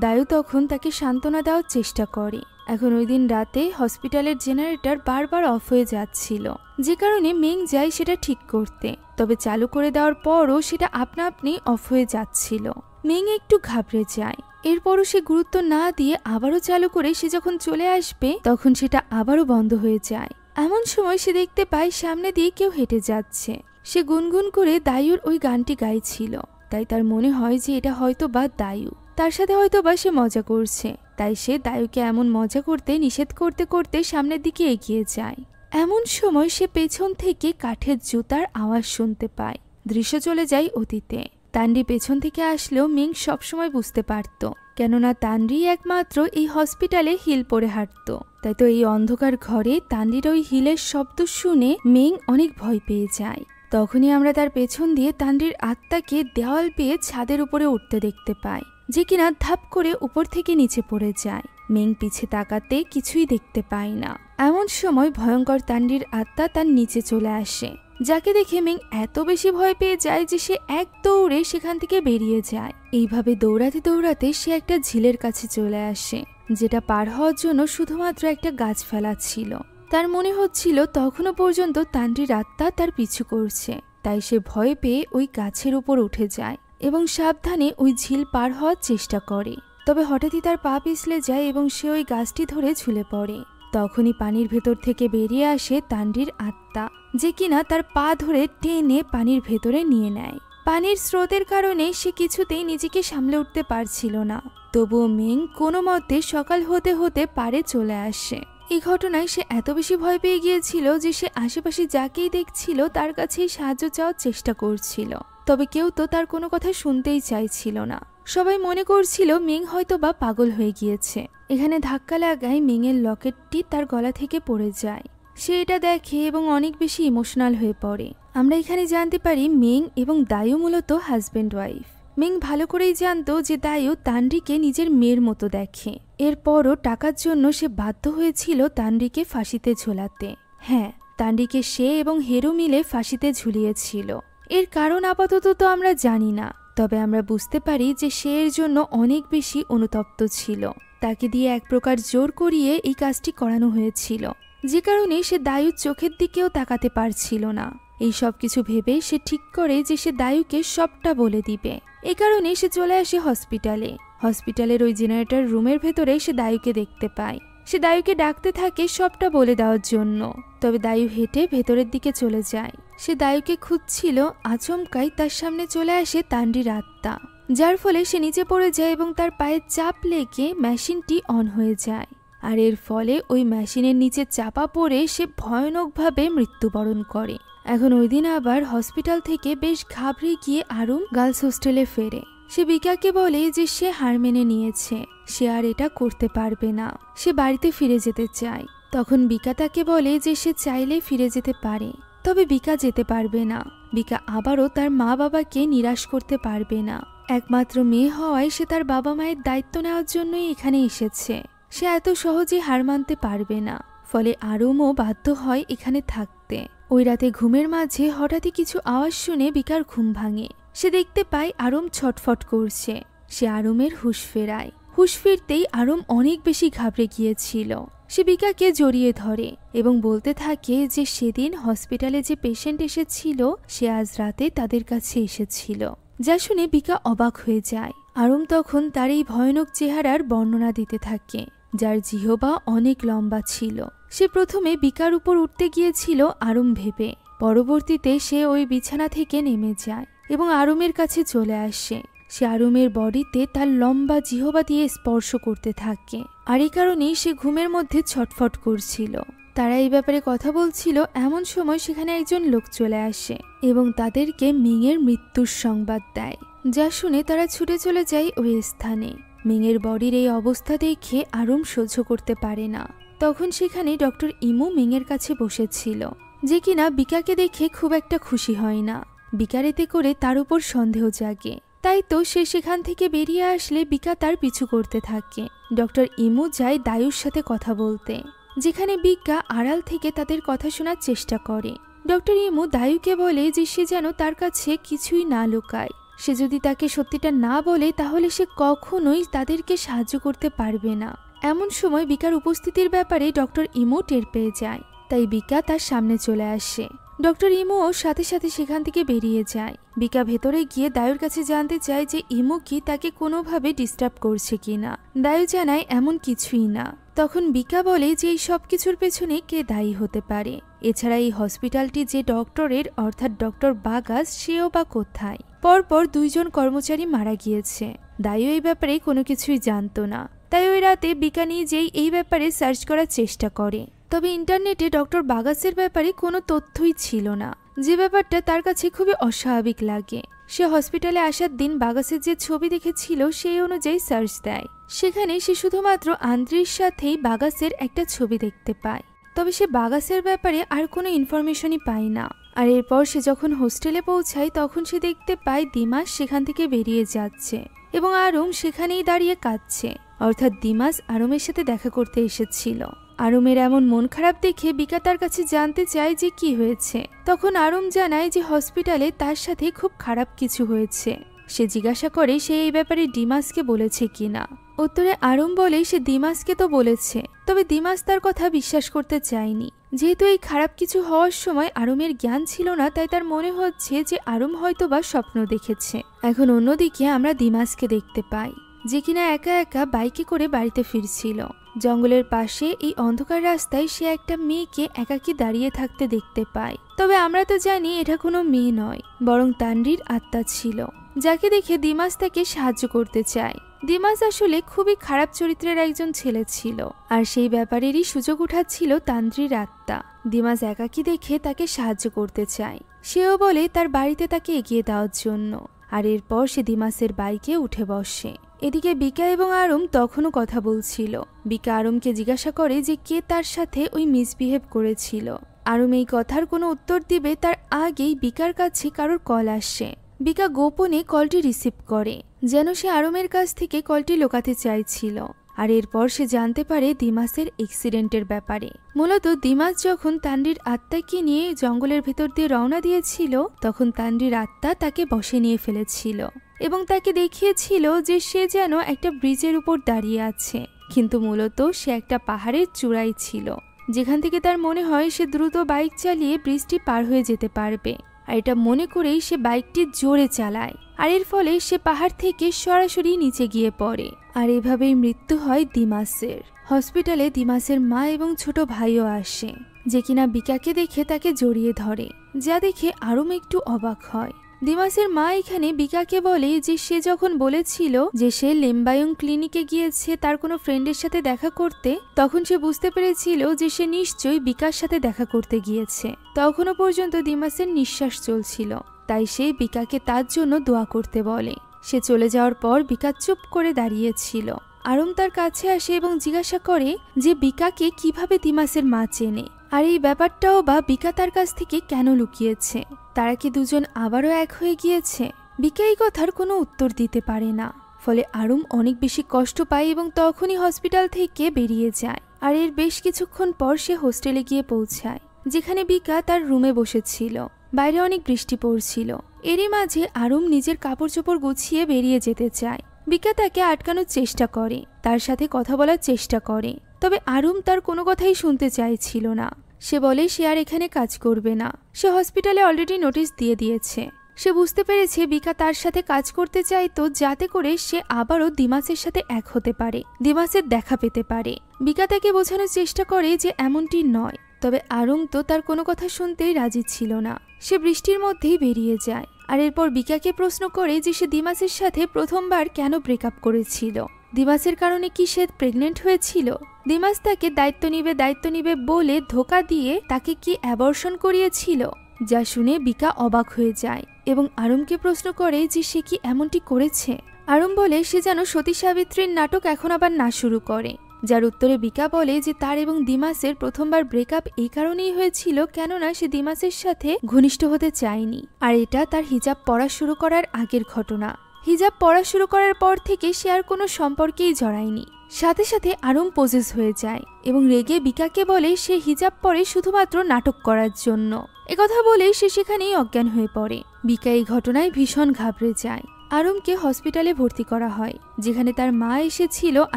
দায়ু তখন তাকে সান্ত্বনা দেওয়ার চেষ্টা করে। এখন ওই দিন রাতে হসপিটালের জেনারেটর বারবার অফ হয়ে যাচ্ছিল, যে কারণে মেং যায় সেটা ঠিক করতে। তবে চালু করে দেওয়ার পরও সেটা আপনা আপনি অফ হয়ে যাচ্ছিল। মেং একটু ঘাবড়ে যায়। এরপরও সে গুরুত্ব না দিয়ে আবারও চালু করে সে যখন চলে আসবে তখন সেটা আবারও বন্ধ হয়ে যায়। এমন সময় সে দেখতে পায় সামনে দিয়ে কেউ হেঁটে যাচ্ছে। সে গুনগুন করে দায়ুর ওই গানটি গাইছিল, তাই তার মনে হয় যে এটা হয়তো বা দায়ু, তার সাথে হয়তো বা সে মজা করছে। তাই সে দায়ুকে এমন মজা করতে নিষেধ করতে করতে সামনের দিকে এগিয়ে যায়। এমন সময় সে পেছন থেকে কাঠের জুতার আওয়াজ শুনতে পায়। দৃশ্য চলে যায় অতীতে। তান্ডি পেছন থেকে আসলেও মিং সবসময় বুঝতে পারত, কেননা তান্ডি একমাত্র এই হসপিটালে হিল পরে হাঁটত। তাই তো এই অন্ধকার ঘরে তান্ডির ওই হিলের শব্দ শুনে মিং অনেক ভয় পেয়ে যায়। তখনই আমরা তার পেছন দিয়ে তান্ডির আত্মাকে দেওয়াল পেয়ে ছাদের উপরে উঠতে দেখতে পাই, যে কিনা ধাপ করে উপর থেকে নিচে পড়ে যায়। মেং পিছে তাকাতে কিছুই দেখতে পায় না। এমন সময় ভয়ঙ্কর তান্ডির আত্মা তার নিচে চলে আসে, যাকে দেখে মেং এত বেশি ভয় পেয়ে যায় যে সে এক দৌড়ে সেখান থেকে বেরিয়ে যায়। এইভাবে দৌড়াতে দৌড়াতে সে একটা ঝিলের কাছে চলে আসে, যেটা পার হওয়ার জন্য শুধুমাত্র একটা গাছ ফেলা ছিল। তার মনে হচ্ছিল তখনও পর্যন্ত তান্ডির আত্মা তার পিছু করছে। তাই সে ভয় পেয়ে ওই গাছের উপর উঠে যায় এবং সাবধানে ওই ঝিল পার হওয়ার চেষ্টা করে। তবে হঠাৎই তার পা পিছলে যায় এবং সে ওই গাছটি ধরে ঝুলে পড়ে। তখনই পানির ভেতর থেকে বেরিয়ে আসে তান্ডির আত্মা, যে কিনা তার পা ধরে টেনে পানির ভেতরে নিয়ে নেয়। পানির স্রোতের কারণে সে কিছুতেই নিজেকে সামলে উঠতে পারছিল না। তবুও মেং কোনো মতে সকাল হতে হতে পারে চলে আসে। এই ঘটনায় সে এত বেশি ভয় পেয়ে গিয়েছিল যে সে আশেপাশে যাকেই দেখছিল তার কাছেই সাহায্য চাওয়ার চেষ্টা করছিল। তবে কেউ তো তার কোনো কথা শুনতেই চাইছিল না। সবাই মনে করছিল মিং হয়তো বা পাগল হয়ে গিয়েছে। এখানে ধাক্কা লাগায় মিংয়ের লকেটটি তার গলা থেকে পড়ে যায়। সে এটা দেখে এবং অনেক বেশি ইমোশনাল হয়ে পড়ে। আমরা এখানে জানতে পারি মিং এবং দায়ু মূলত হাজব্যান্ড ওয়াইফ। মিং ভালো করেই জানতো যে দায়ু তান্ডিকে নিজের মেয়ের মতো দেখে। এরপরও টাকার জন্য সে বাধ্য হয়েছিল তান্ডিকে ফাঁসিতে ঝোলাতে। হ্যাঁ, তান্ডিকে সে এবং হেরো মিলে ফাঁসিতে ঝুলিয়েছিল। এর কারণ আপাতত তো আমরা জানি না, তবে আমরা বুঝতে পারি যে সে এর জন্য অনেক বেশি অনুতপ্ত ছিল। তাকে দিয়ে এক প্রকার জোর করিয়ে এই কাজটি করানো হয়েছিল, যে কারণে সে দায়ুর চোখের দিকেও তাকাতে পারছিল না। এই সব কিছু ভেবে সে ঠিক করে যে সে দায়ুকে সবটা বলে দিবে। এ কারণে সে চলে আসে হসপিটালে। হসপিটালের ওই জেনারেটর রুমের ভেতরে সে দায়ুকে দেখতে পায়। সে দায়ুকে ডাকতে থাকে সবটা বলে দেওয়ার জন্য। তবে দায়ু হেঁটে ভেতরের দিকে চলে যায়। সে দায়ুকে খুঁজছিল, আচমকাই তার সামনে চলে আসে তান্ডির আত্মা, যার ফলে সে নিচে পড়ে যায় এবং তার পায়ে চাপ লেগে মেশিনটি অন হয়ে যায়। আর এর ফলে ওই মেশিনের নিচে চাপা পড়ে সে ভয়ানকভাবে মৃত্যুবরণ করে। এখন ওই দিন আবার হসপিটাল থেকে বেশ ঘাবড়ে গিয়ে আরুম গার্লস হোস্টেলে ফেরে। সে বিকাকে বলে যে সে হার মেনে নিয়েছে, সে আর এটা করতে পারবে না, সে বাড়িতে ফিরে যেতে চায়। তখন বিকা তাকে বলে যে সে চাইলে ফিরে যেতে পারে, তবে বিকা যেতে পারবে না। বিকা আবারও তার মা বাবাকে নিরাশ করতে পারবে না। একমাত্র মেয়ে হওয়ায় সে তার বাবা মায়ের দায়িত্ব নেওয়ার জন্যই এখানে এসেছে। সে এত সহজে হার মানতে পারবে না। ফলে আরুমও বাধ্য হয় এখানে থাকতে। ওই রাতে ঘুমের মাঝে হঠাৎই কিছু আওয়াজ শুনে বিকার ঘুম ভাঙে। সে দেখতে পায় আরুম ছটফট করছে। সে আরুমের হুঁশ ফেরায়। হুঁশ ফিরতেই আরুম অনেক বেশি ঘাবড়ে গিয়েছিল। সে বিকাকে জড়িয়ে ধরে এবং বলতে থাকে যে সেদিন হসপিটালে যে পেশেন্ট এসেছিল সে আজ রাতে তাদের কাছে এসেছিল। যা শুনে বিকা অবাক হয়ে যায়। আরুম তখন তার এই ভয়ানক চেহারার বর্ণনা দিতে থাকে, যার জিহবা অনেক লম্বা ছিল সে প্রথমে বিকার উপর উঠতে গিয়েছিল আরুম ভেবে, পরবর্তীতে সে ওই বিছানা থেকে নেমে যায় এবং আরুমের কাছে চলে আসে। সে আরুমের বডিতে তার লম্বা জিহবা দিয়ে স্পর্শ করতে থাকে, আর এই কারণেই সে ঘুমের মধ্যে ছটফট করছিল। তারা এই ব্যাপারে কথা বলছিল, এমন সময় সেখানে একজন লোক চলে আসে এবং তাদেরকে মিংয়ের মৃত্যুর সংবাদ দেয়, যা শুনে তারা ছুটে চলে যায় ওই স্থানে। মিংয়ের বডির এই অবস্থা দেখে আরুম সহ্য করতে পারে না। তখন সেখানে ডক্টর ইমু মিংয়ের কাছে বসেছিল, যে কিনা বিকাকে দেখে খুব একটা খুশি হয় না। বিকার এতে করে তার উপর সন্দেহ জাগে, তাই তো সে সেখান থেকে বেরিয়ে আসলে বিকা তার পিছু করতে থাকে। ডক্টর ইমু যায় দায়ুর সাথে কথা বলতে, যেখানে বিকা আড়াল থেকে তাদের কথা শোনার চেষ্টা করে। ডক্টর ইমু দায়ুকে বলে যে সে যেন তার কাছে কিছুই না লুকায়। সে যদি তাকে সত্যিটা না বলে তাহলে সে কখনোই তাদেরকে সাহায্য করতে পারবে না। এমন সময় বিকার উপস্থিতির ব্যাপারে ডক্টর ইমু টের পেয়ে যায়, তাই বিকা তার সামনে চলে আসে। ডক্টর ইমুও সাথে সাথে সেখান থেকে বেরিয়ে যায়। বিকা ভেতরে গিয়ে দায়ুর কাছে জানতে চায় যে ইমু কি তাকে কোনোভাবে ডিস্টার্ব করছে কিনা। দায়ু জানায় এমন কিছুই না। তখন বিকা বলে যে এই সব কিছুর পেছনে কে দায়ী হতে পারে। এছাড়া এই হসপিটালটি যে ডক্টরের অর্থাৎ ডক্টর বাগাস, সেও বা কোথায়। পরপর 2 জন কর্মচারী মারা গিয়েছে। দায়ু এই ব্যাপারে কোনো কিছুই জানতো না, তাই ওই রাতে বিকা নিজেই এই ব্যাপারে সার্চ করার চেষ্টা করে। তবে ইন্টারনেটে ডক্টর বাগাসের ব্যাপারে কোনো তথ্যই ছিল না, যে ব্যাপারটা তার কাছে খুবই অস্বাভাবিক লাগে। সে হসপিটালে আসার দিন বাগাসের যে ছবি দেখেছিল সেই অনুযায়ী সার্চ দেয়। সেখানে সে শুধুমাত্র আন্দ্রির সাথেই বাগাসের একটা ছবি দেখতে পায়, তবে সে বাগাসের ব্যাপারে আর কোনো ইনফরমেশনই পায় না। আর এরপর সে যখন হোস্টেলে পৌঁছায় তখন সে দেখতে পায় দিমাস সেখান থেকে বেরিয়ে যাচ্ছে এবং আরুম সেখানেই দাঁড়িয়ে কাঁদছে, অর্থাৎ দিমাস আরুমের সাথে দেখা করতে এসেছিল। আরুমের এমন মন খারাপ দেখে বিকা তার কাছে জানতে চায় যে কি হয়েছে। তখন আরুম জানায় যে হসপিটালে তার সাথে খুব খারাপ কিছু হয়েছে। সে জিজ্ঞাসা করে সে এই ব্যাপারে দিমাসকে বলেছে কিনা। উত্তরে আরুম বলে সে দিমাসকে তো বলেছে, তবে দিমাস তার কথা বিশ্বাস করতে চায়নি। যেহেতু এই খারাপ কিছু হওয়ার সময় আরুমের জ্ঞান ছিল না, তাই তার মনে হচ্ছে যে আরুম হয়তোবা স্বপ্ন দেখেছে। এখন অন্যদিকে আমরা দিমাসকে দেখতে পাই, যে কিনা একা একা বাইকে করে বাড়িতে ফিরছিল। জঙ্গলের পাশে এই অন্ধকার রাস্তায় সে একটা মেয়েকে একাকী দাঁড়িয়ে থাকতে দেখতে পায়। তবে আমরা তো জানি এটা কোনো মেয়ে নয়, বরং তান্ড্রির আত্মা ছিল, যাকে দেখে দিমাস তাকে সাহায্য করতে চায়। দিমাস আসলে খুবই খারাপ চরিত্রের একজন ছেলে ছিল, আর সেই ব্যাপারেরই সুযোগ উঠাচ্ছিল তান্ড্রির আত্মা। দিমাস একাকী দেখে তাকে সাহায্য করতে চায়। সেও বলে তার বাড়িতে তাকে এগিয়ে দেওয়ার জন্য, আর এরপর সে দিমাসের বাইকে উঠে বসে। এদিকে বিকা এবং আরুম তখনও কথা বলছিল। বিকা আরুমকে জিজ্ঞাসা করে যে কে তার সাথে ওই মিসবিহেভ করেছিল। আরুম এই কথার কোনো উত্তর দিবে তার আগেই বিকার কাছে কারোর কল আসে। বিকা গোপনে কলটি রিসিভ করে, যেন সে আরুমের কাছ থেকে কলটি লুকাতে চাইছিল। আর এরপর সে জানতে পারে দিমাসের অ্যাক্সিডেন্টের ব্যাপারে। মূলত দিমাস যখন তান্ড্রির আত্মাকে নিয়ে জঙ্গলের ভেতর দিয়ে রওনা দিয়েছিল, তখন তান্ড্রির আত্মা তাকে বশে নিয়ে ফেলেছিল এবং তাকে দেখিয়েছিল যে সে যেন একটা ব্রিজের উপর দাঁড়িয়ে আছে, কিন্তু মূলত সে একটা পাহাড়ের চূড়ায় ছিল, যেখান থেকে তার মনে হয় সে দ্রুত বাইক চালিয়ে ব্রিজটি পার হয়ে যেতে পারবে। আর এটা মনে করেই সে বাইকটি জোরে চালায়, আর এর ফলে সে পাহাড় থেকে সরাসরি নিচে গিয়ে পড়ে। আর এভাবেই মৃত্যু হয় দিমাসের। হসপিটালে দিমাসের মা এবং ছোট ভাইও আসে, যে কিনা বিকাকে দেখে তাকে জড়িয়ে ধরে, যা দেখে আরুম একটু অবাক হয়। দিমাসের মা এখানে বিকাকে বলে যে সে যখন বলেছিল যে সে লেম্বায়ং ক্লিনিকে গিয়েছে তার কোনো ফ্রেন্ডের সাথে দেখা করতে, তখন সে বুঝতে পেরেছিল যে সে নিশ্চয়ই বিকার সাথে দেখা করতে গিয়েছে। তখনও পর্যন্ত দিমাসের নিঃশ্বাস চলছিল, তাই সে বিকাকে তার জন্য দোয়া করতে বলে। সে চলে যাওয়ার পর বিকা চুপ করে দাঁড়িয়েছিল। আরুম তার কাছে আসে এবং জিজ্ঞাসা করে যে বিকাকে কিভাবে দিমাসের মা চেনে, আর এই ব্যাপারটাও বা বিকা তার কাছ থেকে কেন লুকিয়েছে। তারা কি দুজন আবারও এক হয়ে গিয়েছে? বিকা এই কথার কোনো উত্তর দিতে পারে না, ফলে আরুম অনেক বেশি কষ্ট পায় এবং তখনই হসপিটাল থেকে বেরিয়ে যায়। আর এর বেশ কিছুক্ষণ পর সে হোস্টেলে গিয়ে পৌঁছায়, যেখানে বিকা তার রুমে বসেছিল। বাইরে অনেক বৃষ্টি পড়ছিল। এরই মাঝে আরুম নিজের কাপড় চোপড় গুছিয়ে বেরিয়ে যেতে চায়। বিকা তাকে আটকানোর চেষ্টা করে, তার সাথে কথা বলার চেষ্টা করে, তবে আরুম তার কোনো কথাই শুনতে চাইছিল না। সে বলে সে আর এখানে কাজ করবে না, সে হসপিটালে অলরেডি নোটিশ দিয়ে দিয়েছে। সে বুঝতে পেরেছে বিকা তার সাথে কাজ করতে চাইতো যাতে করে সে আবারও দিমাসের সাথে এক হতে পারে, দিমাসের দেখা পেতে পারে। বিকা তাকে বোঝানোর চেষ্টা করে যে এমনটি নয়, তবে আরুম তো তার কোনো কথা শুনতেই রাজি ছিল না। সে বৃষ্টির মধ্যেই বেরিয়ে যায় আর এরপর বিকাকে প্রশ্ন করে যে সে দিমাসের সাথে প্রথমবার কেন ব্রেকআপ করেছিল, দিমাসের কারণে কি সে প্রেগনেন্ট হয়েছিল। দিমাস তাকে দায়িত্ব নিবে বলে ধোকা দিয়ে তাকে কি অ্যাবর্শন করিয়েছিল, যা শুনে বিকা অবাক হয়ে যায় এবং আরুমকে প্রশ্ন করে যে সে কি এমনটি করেছে। আরুম বলে সে যেন সতী সাবিত্রীর নাটক এখন আবার না শুরু করে, যার উত্তরে বিকা বলে যে তার এবং দিমাসের প্রথমবার ব্রেকআপ এই কারণেই হয়েছিল কেননা সে দিমাসের সাথে ঘনিষ্ঠ হতে চায়নি, আর এটা তার হিজাব পড়া শুরু করার আগের ঘটনা। হিজাব পড়া শুরু করার পর থেকে সে আর কোনো সম্পর্কেই জড়ায়নি। সাথে সাথে আরুম পজেস হয়ে যায় এবং রেগে বিকাকে বলে সে হিজাব পরে শুধুমাত্র নাটক করার জন্য। একথা বলে সে সেখানেই অজ্ঞান হয়ে পড়ে। বিকা এই ঘটনায় ভীষণ ঘাবড়ে যায়। আরুমকে হসপিটালে ভর্তি করা হয়, যেখানে তার মা এসেছিল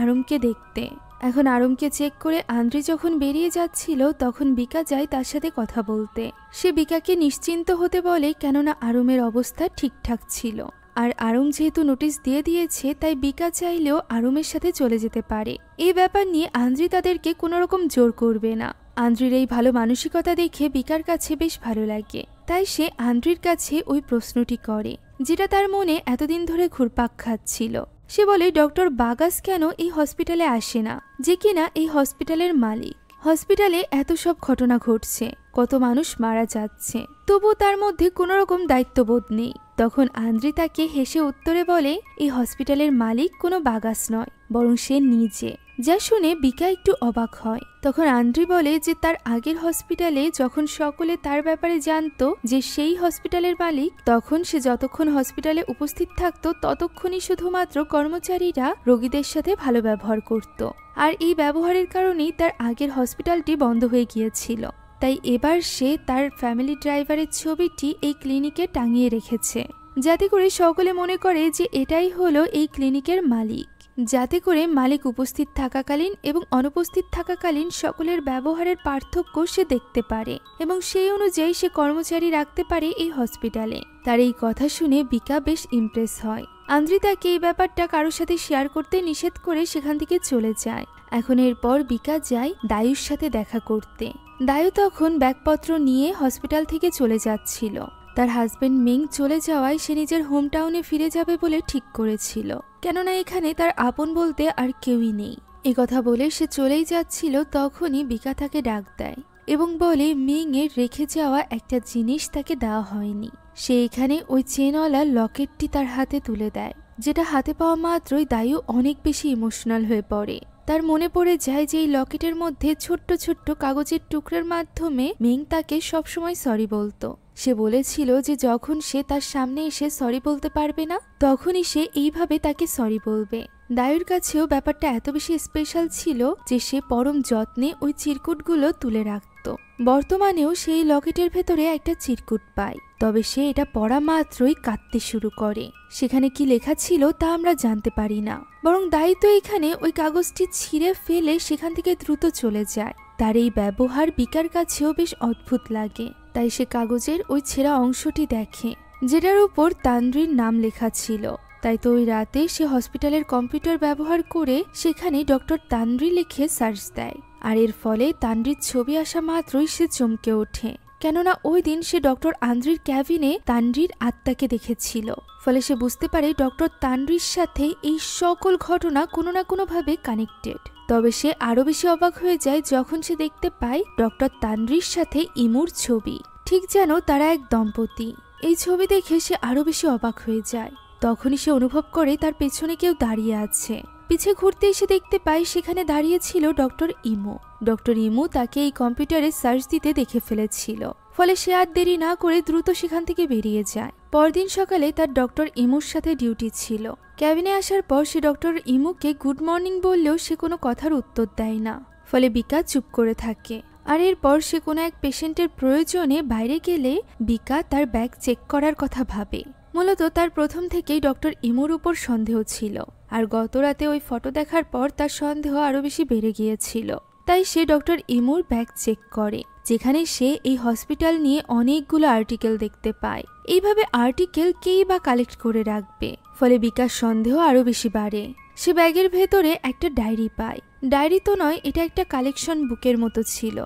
আরুমকে দেখতে। এখন আরুমকে চেক করে আন্দ্রি যখন বেরিয়ে যাচ্ছিল তখন বিকা যায় তার সাথে কথা বলতে। সে বিকাকে নিশ্চিন্ত হতে বলে কেননা আরুমের অবস্থা ঠিকঠাক ছিল, আর আরুম যেহেতু নোটিশ দিয়ে দিয়েছে তাই বিকা চাইলেও আরুমের সাথে চলে যেতে পারে। এই ব্যাপার নিয়ে আন্দ্রি তাদেরকে কোনোরকম জোর করবে না। আন্দ্রির এই ভালো মানসিকতা দেখে বিকার কাছে বেশ ভালো লাগে, তাই সে আন্দ্রির কাছে ওই প্রশ্নটি করে যেটা তার মনে এতদিন ধরে ঘুরপাক খাচ্ছিল। সে বলে ডক্টর বাগাস কেন এই হসপিটালে আসে না, যে কিনা এই হসপিটালের মালিক। হসপিটালে এত সব ঘটনা ঘটছে, কত মানুষ মারা যাচ্ছে, তবু তার মধ্যে কোনো রকম দায়িত্ববোধ নেই। তখন আন্দ্রি তাকে হেসে উত্তরে বলে এই হসপিটালের মালিক কোনো বাগাস নয়, বরং সে নিজে। যা শুনে বিকা একটু অবাক হয়। তখন আন্দ্রি বলে যে তার আগের হসপিটালে যখন সকলে তার ব্যাপারে জানতো যে সেই হসপিটালের মালিক, তখন সে যতক্ষণ হসপিটালে উপস্থিত থাকতো ততক্ষণই শুধুমাত্র কর্মচারীরা রোগীদের সাথে ভালো ব্যবহার করত, আর এই ব্যবহারের কারণেই তার আগের হসপিটালটি বন্ধ হয়ে গিয়েছিল। তাই এবার সে তার ফ্যামিলি ড্রাইভারের ছবিটি এই ক্লিনিকে টাঙিয়ে রেখেছে, যাতে করে সকলে মনে করে যে এটাই হলো এই ক্লিনিকের মালিক, যাতে করে মালিক উপস্থিত থাকাকালীন এবং অনুপস্থিত থাকাকালীন সকলের ব্যবহারের পার্থক্য সে দেখতে পারে এবং সেই অনুযায়ী সে কর্মচারী রাখতে পারে এই হসপিটালে। তার এই কথা শুনে বিকা বেশ ইমপ্রেস হয়। আন্দ্রি তাকে এই ব্যাপারটা কারোর সাথে শেয়ার করতে নিষেধ করে সেখান থেকে চলে যায়। এখন এরপর বিকা যায় দায়ুর সাথে দেখা করতে। দায়ু তখন ব্যাগপত্র নিয়ে হসপিটাল থেকে চলে যাচ্ছিল। তার হাজবেন্ড মিং চলে যাওয়ায় সে নিজের হোম টাউনে ফিরে যাবে বলে ঠিক করেছিল, কেননা এখানে তার আপন বলতে আর কেউই নেই। এ কথা বলে সে চলেই যাচ্ছিল, তখনই বিকা তাকে ডাক দেয় এবং বলে মিং এর রেখে যাওয়া একটা জিনিস তাকে দেওয়া হয়নি। সে এখানে ওই চেনওয়ালা লকেটটি তার হাতে তুলে দেয়, যেটা হাতে পাওয়া মাত্রই দায়ু অনেক বেশি ইমোশনাল হয়ে পড়ে। তার মনে পড়ে যায় যে এই লকেটের মধ্যে ছোট্ট ছোট্ট কাগজের টুকরার মাধ্যমে মিং তাকে সবসময় সরি বলতো। সে বলেছিল যে যখন সে তার সামনে এসে সরি বলতে পারবে না তখনই সে এইভাবে তাকে সরি বলবে। দায়ুর কাছেও ব্যাপারটা এত বেশি স্পেশাল ছিল যে সে পরম যত্নে ওই চিরকুটগুলো তুলে রাখত। বর্তমানেও সেই লকেটের ভেতরে একটা চিরকুট পায়, তবে সে এটা পড়া মাত্রই কাঁদতে শুরু করে। সেখানে কি লেখা ছিল তা আমরা জানতে পারি না, বরং দায়ু তো এখানে ওই কাগজটি ছিঁড়ে ফেলে সেখান থেকে দ্রুত চলে যায়। তার এই ব্যবহার বিকার কাছেও বেশ অদ্ভুত লাগে, তাই সে কাগজের ওই ছেঁড়া অংশটি দেখে যেটার উপর তান্দ্রির নাম লেখা ছিল। তাই তো ওই রাতে সে হসপিটালের কম্পিউটার ব্যবহার করে সেখানে ডক্টর তান্দ্রি লিখে সার্চ দেয়, আর এর ফলে তান্দ্রির ছবি আসা মাত্রই সে চমকে ওঠে, কেননা ওই দিন সে ডক্টর আন্দ্রির ক্যাবিনে তান্দ্রির আত্মাকে দেখেছিল। ফলে সে বুঝতে পারে ডক্টর তান্দ্রির সাথে এই সকল ঘটনা কোনো না কোনোভাবে কানেক্টেড। তবে সে আরো বেশি অবাক হয়ে যায় যখন সে দেখতে পায় ডক্টর তান্দ্রির সাথে ইমুর ছবি, ঠিক যেন তারা এক দম্পতি। এই ছবি দেখে সে আরো বেশি অবাক হয়ে যায়। তখনই সে অনুভব করে তার পেছনে কেউ দাঁড়িয়ে আছে। পিছে ঘুরতে এসে দেখতে পায় সেখানে দাঁড়িয়ে ছিল ডক্টর ইমু। ডক্টর ইমু তাকে এই কম্পিউটারে সার্চ দিতে দেখে ফেলেছিল, ফলে সে আর দেরি না করে দ্রুত সেখান থেকে বেরিয়ে যায়। পরদিন সকালে তার ডক্টর ইমুর সাথে ডিউটি ছিল। ক্যাবিনে আসার পর সে ডক্টর ইমুকে গুড মর্নিং বললেও সে কোনো কথার উত্তর দেয় না, ফলে বিকা চুপ করে থাকে। আর এরপর সে কোনো এক পেশেন্টের প্রয়োজনে বাইরে গেলে বিকা তার ব্যাগ চেক করার কথা ভাবে। মূলত তার প্রথম থেকেই ডক্টর ইমুর উপর সন্দেহ ছিল, আর গত রাতে ওই ফটো দেখার পর তার সন্দেহ আরো বেশি বেড়ে গিয়েছিল। তাই সে ডক্টর ইমুর ব্যাগ চেক করে, যেখানে সে এই হসপিটাল নিয়ে অনেকগুলো আর্টিকেল দেখতে পায়। এইভাবে আর্টিকেল কেই বা কালেক্ট করে রাখবে? ফলে বিকাশ সন্দেহ আরো বেশি বাড়ে। সে ব্যাগের ভেতরে একটা ডায়েরি পায়। ডায়েরি তো নয়, এটা একটা কালেকশন বুকের মতো ছিল,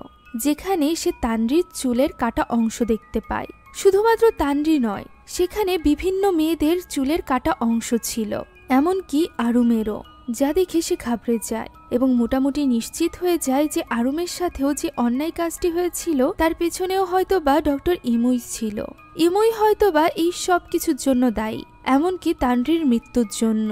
যেখানে সে তানরির চুলের কাটা অংশ দেখতে পায়। শুধুমাত্র তানরি নয়, সেখানে বিভিন্ন মেয়েদের চুলের কাটা অংশ ছিল, এমনকি আরুমেরও, যা দেখে সে ঘাবড়ে যায় এবং মোটামুটি নিশ্চিত হয়ে যায় যে আরুমের সাথেও যে অন্যায় কাজটি হয়েছিল তার পেছনেও হয়তোবা ডক্টর ইমুই ছিল। ইমুই হয়তোবা এই সব কিছুর জন্য দায়ী, এমনকি তানরির মৃত্যুর জন্য।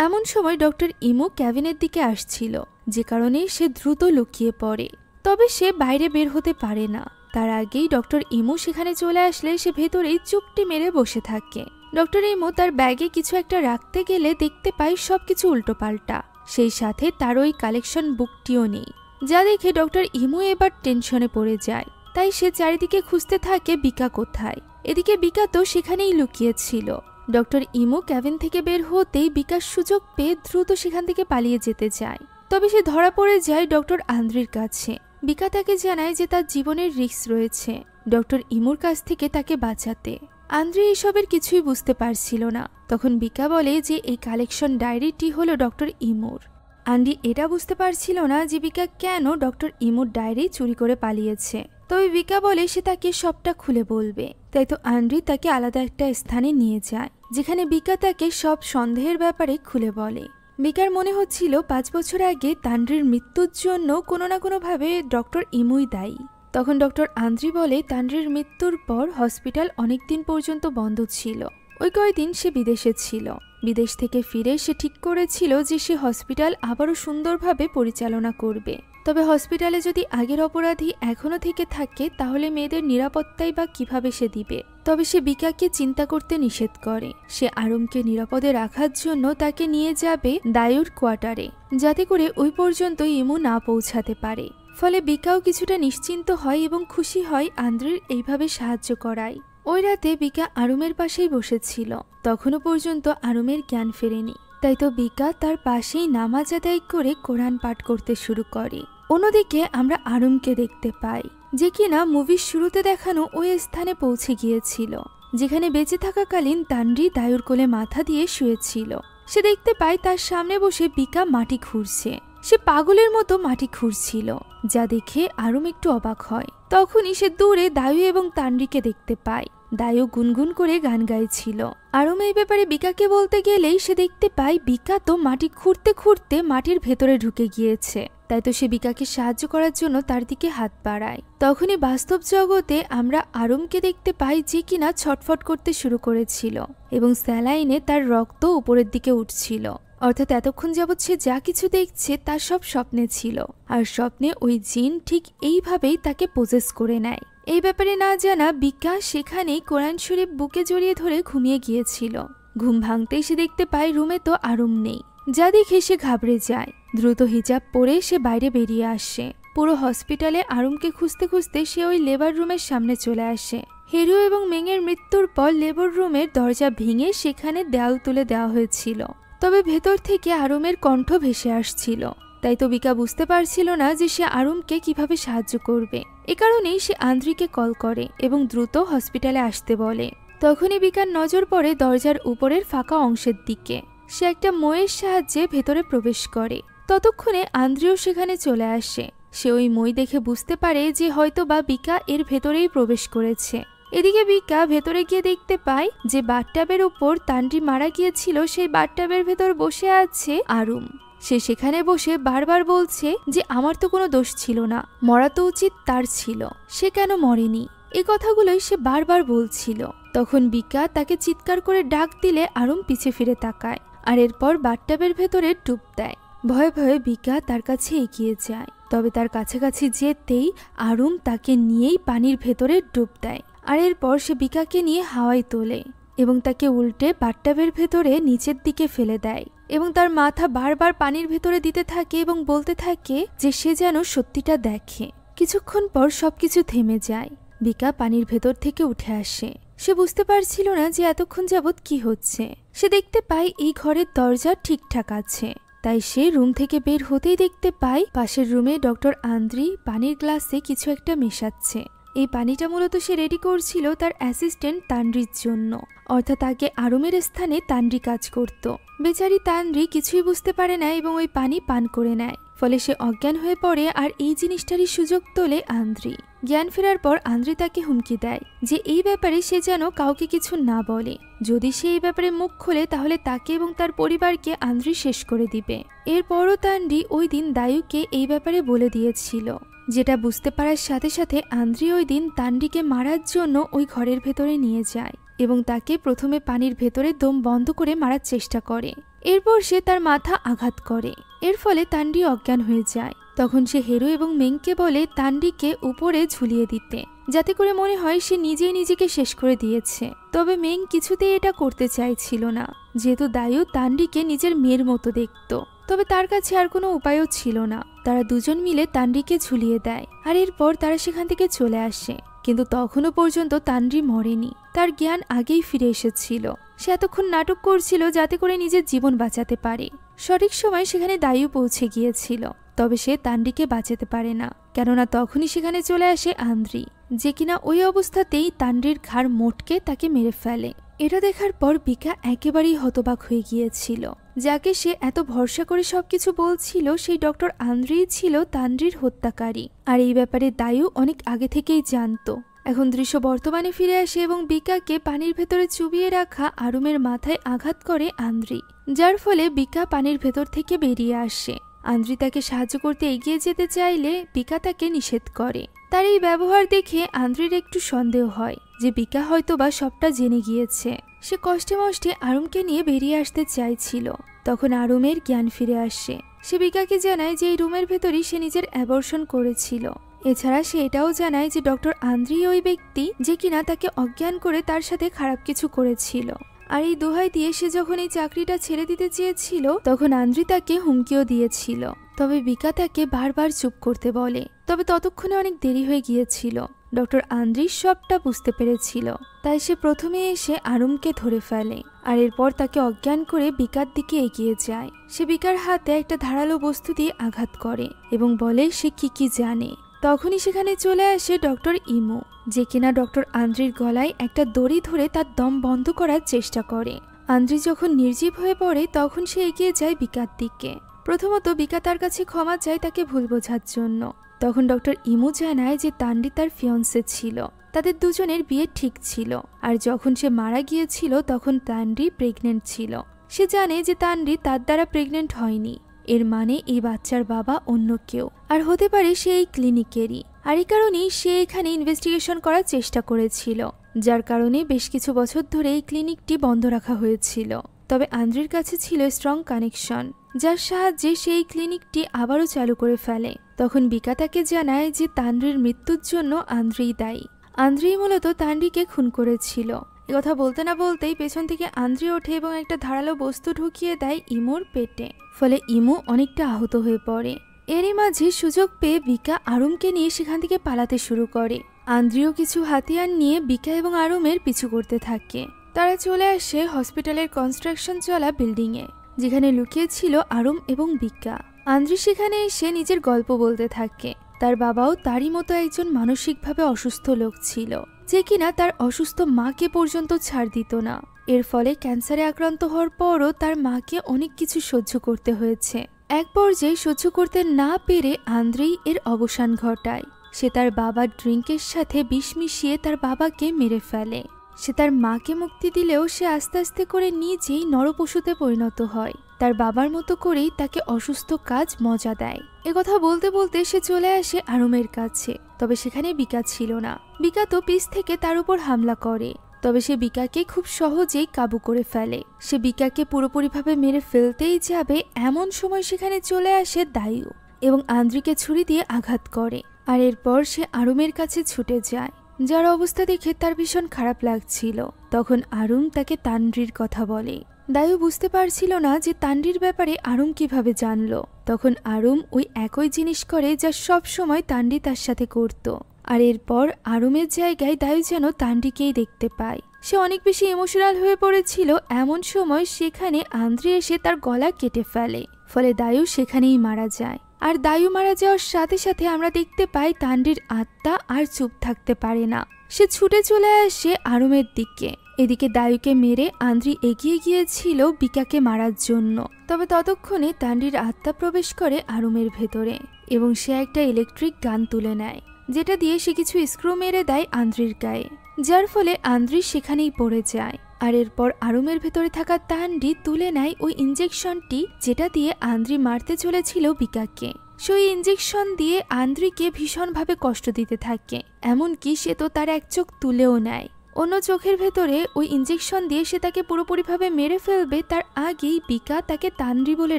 এমন সময় ডক্টর ইমু ক্যাবিনের দিকে আসছিল, যে কারণে সে দ্রুত লুকিয়ে পড়ে। তবে সে বাইরে বের হতে পারে না। তার আগেই ডক্টর ইমু সেখানে চলে আসলে সে ভেতরেই চুপটি মেরে বসে থাকে। ডক্টর ইমু তার ব্যাগে কিছু একটা রাখতে গেলে দেখতে পায় সবকিছু উল্টোপাল্টা, সেই সাথে তার ওই কালেকশন বুকটিও নেই, যা দেখে ডক্টর ইমু এবার টেনশনে পড়ে যায়। তাই সে চারিদিকে খুঁজতে থাকে বিকা কোথায়। এদিকে বিকা তো সেখানেই লুকিয়েছিল। ডক্টর ইমু ক্যাবিন থেকে বের হতেই বিকাশ সুযোগ পেয়ে দ্রুত সেখান থেকে পালিয়ে যেতে চায়। তবে সে ধরা পড়ে যায় ডক্টর আন্দ্রির কাছে। বিকা তাকে জানায় যে তার জীবনের রিস্ক রয়েছে ডক্টর ইমুর কাছ থেকে তাকে বাঁচাতে। আন্দ্রি এসবের কিছুই বুঝতে পারছিল না। তখন বিকা বলে যে এই কালেকশন ডায়েরিটি হলো ডক্টর ইমুর। আন্দ্রি এটা বুঝতে পারছিল না যে বিকা কেন ডক্টর ইমুর ডায়েরি চুরি করে পালিয়েছে। তবে বিকা বলে সে তাকে সবটা খুলে বলবে। তাই তো আন্দ্রি তাকে আলাদা একটা স্থানে নিয়ে যায়, যেখানে বিকা তাকে সব সন্দেহের ব্যাপারে খুলে বলে। বিকার মনে হচ্ছিল 5 বছর আগে তানরির মৃত্যুর জন্য কোনো না কোনোভাবে ডক্টর ইমুই দায়ী। তখন ডক্টর আন্দ্রি বলে তানরির মৃত্যুর পর হসপিটাল অনেকদিন পর্যন্ত বন্ধ ছিল। ওই কয়দিন সে বিদেশে ছিল। বিদেশ থেকে ফিরে সে ঠিক করেছিল যে সে হসপিটাল আবারও সুন্দরভাবে পরিচালনা করবে। তবে হসপিটালে যদি আগের অপরাধী এখনো থেকে থাকে তাহলে মেয়েদের নিরাপত্তাই বা কিভাবে সে দিবে। তবে সে বিকাকে চিন্তা করতে নিষেধ করে। সে আরুমকে নিরাপদে রাখার জন্য তাকে নিয়ে যাবে দায়ুর কোয়ার্টারে, যাতে করে ওই পর্যন্ত ইমু না পৌঁছাতে পারে। ফলে বিকাও কিছুটা নিশ্চিন্ত হয় এবং খুশি হয় আন্দ্রির এইভাবে সাহায্য করায়। ওই রাতে বিকা আরুমের পাশেই বসেছিল। তখনও পর্যন্ত আরুমের জ্ঞান ফেরেনি। তাই তো বিকা তার পাশেই নামাজ আদায় করে কোরআন পাঠ করতে শুরু করে। অন্যদিকে আমরা আরুমকে দেখতে পাই, যে কিনা মুভির শুরুতে দেখানো ওই স্থানে পৌঁছে গিয়েছিল, যেখানে বেঁচে থাকাকালীন তানরি দায়ুর কোলে মাথা দিয়ে শুয়েছিল। সে দেখতে পায় তার সামনে বসে বিকা মাটি খুঁড়ছে। সে পাগলের মতো মাটি খুঁড়ছিল, যা দেখে আরুম একটু অবাক হয়। তখনই সে দূরে দায়ু এবং তানরিকে দেখতে পায়। দায়ু গুনগুন করে গান গাইছিল। আরুম এই ব্যাপারে বিকাকে বলতে গেলেই সে দেখতে পায় বিকা তো মাটি খুঁড়তে খুঁড়তে মাটির ভেতরে ঢুকে গিয়েছে। তাই তো সে বিকাকে সাহায্য করার জন্য তার দিকে হাত বাড়ায়। তখনই বাস্তব জগতে আমরা আরুমকে দেখতে পাই, যে কিনা ছটফট করতে শুরু করেছিল এবং স্যালাইনে তার রক্ত উপরের দিকে উঠছিল। অর্থাৎ এতক্ষণ যাবৎ সে যা কিছু দেখছে তা সব স্বপ্নে ছিল, আর স্বপ্নে ওই জিন ঠিক এইভাবেই তাকে পোজেস করে নেয়। এই ব্যাপারে না জানা বিকা সেখানেই কোরআন শরীফ বুকে জড়িয়ে ধরে ঘুমিয়ে গিয়েছিল। ঘুম ভাঙতেই সে দেখতে পায় রুমে তো আরুম নেই, যা দেখে সে ঘাবড়ে যায়। দ্রুত হিজাব পরে সে বাইরে বেরিয়ে আসে। পুরো হসপিটালে আরুমকে খুঁজতে খুঁজতে সে ওই লেবার রুমের সামনে চলে আসে। হেরু এবং মেংয়ের মৃত্যুর পর লেবার রুমের দরজা ভেঙে সেখানে দেয়াল তুলে দেওয়া হয়েছিল। তবে ভেতর থেকে আরুমের কণ্ঠ ভেসে আসছিল। তাই তো বিকা বুঝতে পারছিল না যে সে আরুমকে কিভাবে সাহায্য করবে। এ কারণেই সে আন্দ্রিকে কল করে এবং দ্রুত হসপিটালে আসতে বলে। তখনই বিকার নজর পড়ে দরজার উপরের ফাঁকা অংশের দিকে। সে একটা মইয়ের সাহায্যে ভেতরে প্রবেশ করে। ততক্ষণে আন্দ্রিও সেখানে চলে আসে। সে ওই মই দেখে বুঝতে পারে যে হয়তো বা বিকা এর ভেতরেই প্রবেশ করেছে। এদিকে বিকা ভেতরে গিয়ে দেখতে পায় যে বাথটাবের উপর তানরি মারা গিয়েছিল, সেই বাথটাবের ভেতর বসে আছে আরুম। সে সেখানে বসে বারবার বলছে যে আমার তো কোনো দোষ ছিল না, মরা তো উচিত তার ছিল, সে কেন মরেনি। এই কথাগুলোই সে বারবার বলছিল। তখন বিকা তাকে চিৎকার করে ডাক দিলে আরুম পিছে ফিরে তাকায়, আর এরপর বাথটাবের ভেতরে ডুব দেয়। ভয়ে ভয়ে বিকা তার কাছে এগিয়ে যায়। তবে তার কাছাকাছি যেতেই আরুম তাকে নিয়েই পানির ভেতরে ডুব দেয়। আর এরপর সে বিকাকে নিয়ে হাওয়ায় তোলে এবং তাকে উল্টে বাথটাবের ভেতরে নিচের দিকে ফেলে দেয় এবং তার মাথা বারবার পানির ভেতরে দিতে থাকে এবং বলতে থাকে যে সে যেন সত্যিটা দেখে। কিছুক্ষণ পর সবকিছু থেমে যায়। বিকা পানির ভেতর থেকে উঠে আসে। সে বুঝতে পারছিল না যে এতক্ষণ যাবৎ কি হচ্ছে। সে দেখতে পায় এই ঘরের দরজা ঠিকঠাক আছে তাই সে রুম থেকে বের হতেই দেখতে পায় পাশের রুমে ডক্টর আন্দ্রি পানির গ্লাসে কিছু একটা মেশাচ্ছে। এই পানিটা মূলত সে রেডি করছিল তার অ্যাসিস্ট্যান্ট তানরির জন্য, অর্থাৎ আগে আরুমের স্থানে তানরি কাজ করত। বেচারি তানরি কিছুই বুঝতে পারে না এবং ওই পানি পান করে নেয়, ফলে সে অজ্ঞান হয়ে পড়ে। আর এই জিনিসটারই সুযোগ তোলে আন্দ্রি। জ্ঞান ফেরার পর আন্দ্রি তাকে হুমকি দেয় যে এই ব্যাপারে সে যেন কাউকে কিছু না বলে। যদি সে এই ব্যাপারে মুখ খোলে তাহলে তাকে এবং তার পরিবারকে আন্দ্রি শেষ করে দিবে। এরপরও তানরি ওই দিন দায়ুকে এই ব্যাপারে বলে দিয়েছিল, যেটা বুঝতে পারার সাথে সাথে আন্দ্রি ওই দিন তানরিকে মারার জন্য ওই ঘরের ভেতরে নিয়ে যায় এবং তাকে প্রথমে পানির ভেতরে দম বন্ধ করে মারার চেষ্টা করে। এরপর সে তার মাথা আঘাত করে, এর ফলে তানরি অজ্ঞান হয়ে যায়। তখন সে হেরো এবং মেংকে বলে তানরিকে উপরে ঝুলিয়ে দিতে, যাতে করে মনে হয় সে নিজেই নিজেকে শেষ করে দিয়েছে। তবে মেং কিছুতেই এটা করতে চাইছিল না, যেহেতু দায়ু তানরিকে নিজের মেয়ের মতো দেখত। তবে তার কাছে আর কোনো উপায়ও ছিল না। তারা দুজন মিলে তানরিকে ঝুলিয়ে দেয় আর এরপর তারা সেখান থেকে চলে আসে। কিন্তু তখনও পর্যন্ত তানরি মরেনি, তার জ্ঞান আগেই ফিরে এসেছিল। সে এতক্ষণ নাটক করছিল যাতে করে নিজের জীবন বাঁচাতে পারে। সঠিক সময় সেখানে দায়ু পৌঁছে গিয়েছিল, তবে সে তানরিকে বাঁচাতে পারে না, কেননা তখনই সেখানে চলে আসে আন্দ্রি, যে কিনা ওই অবস্থাতেই তানরির ঘাড় মোটকে তাকে মেরে ফেলে। এটা দেখার পর বিকা একেবারেই হতবাক হয়ে গিয়েছিল। যাকে সে এত ভরসা করে সবকিছু বলছিল সেই ডক্টর আন্দ্রিই ছিল তানরির হত্যাকারী। আর এই ব্যাপারে দায়ু অনেক আগে থেকেই জানতো। এখন দৃশ্য বর্তমানে ফিরে আসে এবং বিকাকে পানির ভেতরে চুবিয়ে রাখা আরুমের মাথায় আঘাত করে আন্দ্রি, যার ফলে বিকা পানির ভেতর থেকে বেরিয়ে আসে। আন্দ্রি তাকে সাহায্য করতে এগিয়ে যেতে চাইলে বিকা তাকে নিষেধ করে। তার এই ব্যবহার দেখে আন্দ্রির একটু সন্দেহ হয় যে বিকা হয়তোবা সবটা জেনে গিয়েছে। সে কষ্টে মষ্টে আরুমকে নিয়ে বেরিয়ে আসতে চাইছিল। তখন আরুমের জ্ঞান ফিরে আসে। সে বিকাকে জানায় যে এই রুমের ভেতরই সে নিজের অ্যাবর্শন করেছিল। এছাড়া সে এটাও জানায় যে ডক্টর আন্দ্রি ওই ব্যক্তি যে কিনা তাকে অজ্ঞান করে তার সাথে খারাপ কিছু করেছিল। আর এই দোহাই দিয়ে সে যখন এই চাকরিটা ছেড়ে দিতে চেয়েছিল তখন আন্দ্রি তাকে হুমকিও দিয়েছিল। তবে বিকা তাকে বারবার চুপ করতে বলে। তবে ততক্ষণে অনেক দেরি হয়ে গিয়েছিল। ডক্টর আন্দ্রি সবটা বুঝতে পেরেছিল, তাই সে প্রথমে এসে আরুমকে ধরে ফেলে আর এরপর তাকে অজ্ঞান করে বিকার দিকে এগিয়ে যায়। সে বিকার হাতে একটা ধারালো বস্তু দিয়ে আঘাত করে এবং বলে সে কি জানে। তখনই সেখানে চলে আসে ডক্টর ইমু, যে কিনা ডক্টর আন্দ্রির গলায় একটা দড়ি ধরে তার দম বন্ধ করার চেষ্টা করে। আন্দ্রি যখন নির্জীব হয়ে পড়ে তখন সে এগিয়ে যায় বিকার দিকে। প্রথমত বিকা তার কাছে ক্ষমা চায় তাকে ভুল বোঝার জন্য। তখন ডক্টর ইমু জানায় যে তানরি তার ফিয়ন্সে ছিল, তাদের দুজনের বিয়ে ঠিক ছিল। আর যখন সে মারা গিয়েছিল তখন তানরি প্রেগনেন্ট ছিল। সে জানে যে তানরি তার দ্বারা প্রেগনেন্ট হয়নি, এর মানে এই বাচ্চার বাবা অন্য কেউ, আর হতে পারে সে এই ক্লিনিকেরই। আর এই কারণেই সে এখানে ইনভেস্টিগেশন করার চেষ্টা করেছিল, যার কারণে বেশ কিছু বছর ধরে এই ক্লিনিকটি বন্ধ রাখা হয়েছিল। তবে আন্দ্রির কাছে ছিল স্ট্রং কানেকশন, যার সাহায্যে সে এই ক্লিনিকটি আবারও চালু করে ফেলে। তখন বিকা তাকে জানায় যে তানরির মৃত্যুর জন্য আন্দ্রিই দায়ী। আন্দ্রিই মূলত তানরিকে খুন করেছিল। কথা বলতে না বলতেই পেছন থেকে আন্দ্রি ওঠে এবং একটা ধারালো বস্তু ঢুকিয়ে দেয় ইমুর পেটে, ফলে ইমু অনেকটা আহত হয়ে পড়ে। এরই মাঝে সুযোগ পেয়ে বিকা আরুমকে নিয়ে সেখান থেকে পালাতে শুরু করে। আন্দ্রিও কিছু হাতিয়ার নিয়ে বিকা এবং আরুমের পিছু করতে থাকে। তারা চলে আসে হসপিটালের কনস্ট্রাকশন চলা বিল্ডিংয়ে, যেখানে লুকিয়ে ছিল আরুম এবং বিকা। আন্দ্রি সেখানে এসে নিজের গল্প বলতে থাকে। তার বাবাও তারই মতো একজন মানসিকভাবে অসুস্থ লোক ছিল, যে কিনা তার অসুস্থ মাকে পর্যন্ত ছাড় দিত না। এর ফলে ক্যান্সারে আক্রান্ত হওয়ার পরও তার মাকে অনেক কিছু সহ্য করতে হয়েছে। এক পর্যায়ে সহ্য করতে না পেরে আন্দ্রি এর অবসান ঘটায়। সে তার বাবার ড্রিঙ্কের সাথে বিষ মিশিয়ে তার বাবাকে মেরে ফেলে। সে তার মাকে মুক্তি দিলেও সে আস্তে আস্তে করে নিজেই নরপশুতে পরিণত হয়। তার বাবার মতো করেই তাকে অসুস্থ কাজ মজা দেয়। একথা বলতে বলতে সে চলে আসে আরুমের কাছে। তবে সেখানে বিকা ছিল না। বিকা তো পিছ থেকে তার উপর হামলা করে, তবে সে বিকাকে খুব সহজেই কাবু করে ফেলে। সে বিকাকে পুরোপুরিভাবে মেরে ফেলতেই যাবে, এমন সময় সেখানে চলে আসে দায়ু এবং আন্দ্রিকে ছুরি দিয়ে আঘাত করে। আর এরপর সে আরুমের কাছে ছুটে যায়, যার অবস্থা দেখে তার ভীষণ খারাপ লাগছিল। তখন আরুম তাকে তানরির কথা বলে। দায়ু বুঝতে পারছিল না যে তানরির ব্যাপারে আরুম কিভাবে জানলো। তখন আরুম ওই একই জিনিস করে যা সব সময় তানরি তার সাথে করত। আর এরপর আরুমের জায়গায় দায়ু যেন তানরিকেই দেখতে পায়। সে অনেক বেশি ইমোশনাল হয়ে পড়েছিল। এমন সময় সেখানে আন্দ্রি এসে তার গলা কেটে ফেলে, ফলে দায়ু সেখানেই মারা যায়। আর দায়ু মারা যাওয়ার সাথে সাথে আমরা দেখতে পাই তান্ডির আত্মা আর চুপ থাকতে পারে না, সে ছুটে চলে আসে আরুমের দিকে। এদিকে দায়ুকে মেরে আন্দ্রি এগিয়ে গিয়েছিল বিকাকে মারার জন্য। তবে ততক্ষণে তান্ডির আত্মা প্রবেশ করে আরুমের ভেতরে এবং সে একটা ইলেকট্রিক গান তুলে নেয়, যেটা দিয়ে সে কিছু স্ক্রু মেরে দেয় আন্দ্রির গায়ে, যার ফলে আন্দ্রি সেখানেই পড়ে যায়। আর এরপর আরুমের ভেতরে থাকা তান্ডি তুলে নেয় ওই ইঞ্জেকশনটি, যেটা দিয়ে আন্দ্রি মারতে চলেছিল বিকাকে। সেই ইঞ্জেকশন দিয়ে আন্দ্রিকে ভীষণভাবে কষ্ট দিতে থাকে, এমনকি সে তো তার এক চোখ তুলেও নেয়। অন্য চোখের ভেতরে ওই ইঞ্জেকশন দিয়ে সে তাকে পুরোপুরিভাবে মেরে ফেলবে তার আগেই বিকা তাকে তান্ডি বলে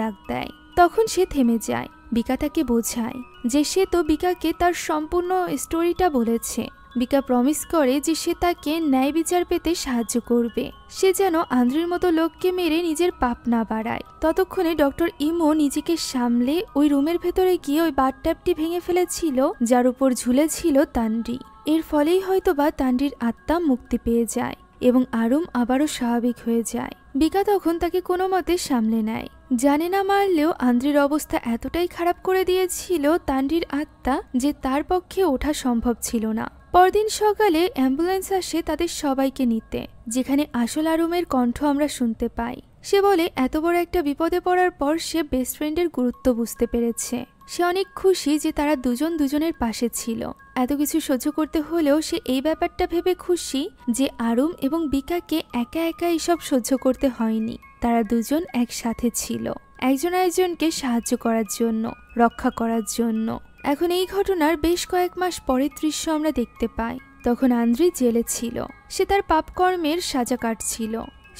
ডাক দেয়। তখন সে থেমে যায়। বিকা তাকে বোঝায় যে সে তো বিকাকে তার সম্পূর্ণ স্টোরিটা বলেছে। বিকা প্রমিস করে যে সে তাকে ন্যায় বিচার পেতে সাহায্য করবে, সে যেন আন্দ্রির মতো লোককে মেরে নিজের পাপ না বাড়ায়। ততক্ষণে ডক্টর ইমো নিজেকে সামলে ওই রুমের ভেতরে গিয়ে ওই বাথটাবটি ভেঙে ফেলেছিল, যার উপর ঝুলেছিল তান্ডি। এর ফলেই হয়তোবা তান্ডির আত্মা মুক্তি পেয়ে যায় এবং আরুম আবারও স্বাভাবিক হয়ে যায়। বিকা তখন তাকে কোনো মতে সামলে নেয়। জানে না মারলেও আন্দ্রির অবস্থা এতটাই খারাপ করে দিয়েছিল তান্ডির আত্মা যে তার পক্ষে ওঠা সম্ভব ছিল না। পরদিন সকালে অ্যাম্বুলেন্স আসে তাদের সবাইকে নিতে, যেখানে আসল আরুমের কণ্ঠ আমরা শুনতে পাই। সে বলে এত বড় একটা বিপদে পড়ার পর সে বেস্ট ফ্রেন্ডের গুরুত্ব বুঝতে পেরেছে। সে অনেক খুশি যে তারা দুজন দুজনের পাশে ছিল। এত কিছু সহ্য করতে হলেও সে এই ব্যাপারটা ভেবে খুশি যে আরুম এবং বিকাকে একা একা এসব সহ্য করতে হয়নি, তারা দুজন একসাথে ছিল, একজন আরেকজনকে সাহায্য করার জন্য, রক্ষা করার জন্য। এখন এই ঘটনার বেশ কয়েক মাস পরের দৃশ্য আমরা দেখতে পাই। তখন আন্দ্রি জেলে ছিল, সে তার পাপকর্মের সাজা কাটছিল।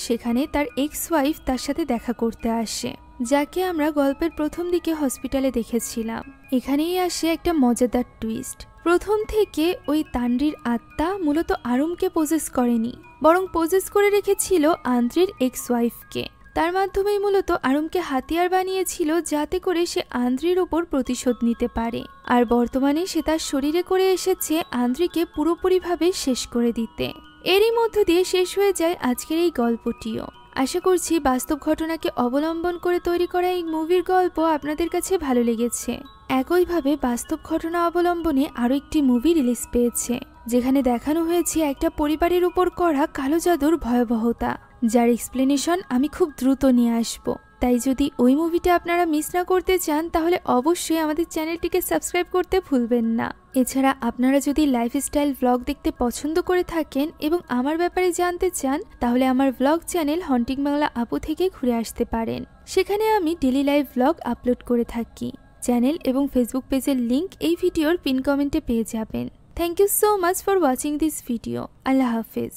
সেখানে তার এক্স ওয়াইফ তার সাথে দেখা করতে আসে, যাকে আমরা গল্পের প্রথম দিকে হসপিটালে দেখেছিলাম। এখানেই আসে একটা মজাদার টুইস্ট। প্রথম থেকে ওই তান্ডির আত্মা মূলত আরুমকে পজেস করেনি, বরং পজেস করে রেখেছিল আন্দ্রির এক্স ওয়াইফকে। তার মাধ্যমেই মূলত আরুমকে হাতিয়ার বানিয়েছিল, যাতে করে সে আন্দ্রির ওপর প্রতিশোধ নিতে পারে। আর বর্তমানে সে তার শরীরে করে এসেছে আন্দ্রিকে পুরোপুরিভাবে শেষ করে দিতে। এরই মধ্য দিয়ে শেষ হয়ে যায় আজকের এই গল্পটিও। আশা করছি বাস্তব ঘটনাকে অবলম্বন করে তৈরি করা এই মুভির গল্প আপনাদের কাছে ভালো লেগেছে। একইভাবে বাস্তব ঘটনা অবলম্বনে আরও একটি মুভি রিলিজ পেয়েছে, যেখানে দেখানো হয়েছে একটা পরিবারের উপর করা কালো জাদুর ভয়াবহতা, যার এক্সপ্লেনেশন আমি খুব দ্রুত নিয়ে আসব। তাই যদি ওই মুভিটা আপনারা মিস না করতে চান তাহলে অবশ্যই আমাদের চ্যানেলটিকে সাবস্ক্রাইব করতে ভুলবেন না। এছাড়া আপনারা যদি লাইফস্টাইল ভ্লগ দেখতে পছন্দ করে থাকেন এবং আমার ব্যাপারে জানতে চান, তাহলে আমার ভ্লগ চ্যানেল হন্টিং বাংলা আপু থেকে ঘুরে আসতে পারেন। সেখানে আমি ডেলি লাইভ ভ্লগ আপলোড করে থাকি। চ্যানেল এবং ফেসবুক পেজের লিংক এই ভিডিওর পিন কমেন্টে পেয়ে যাবেন। Thank you so much for watching this video. আল্লাহ হাফেজ।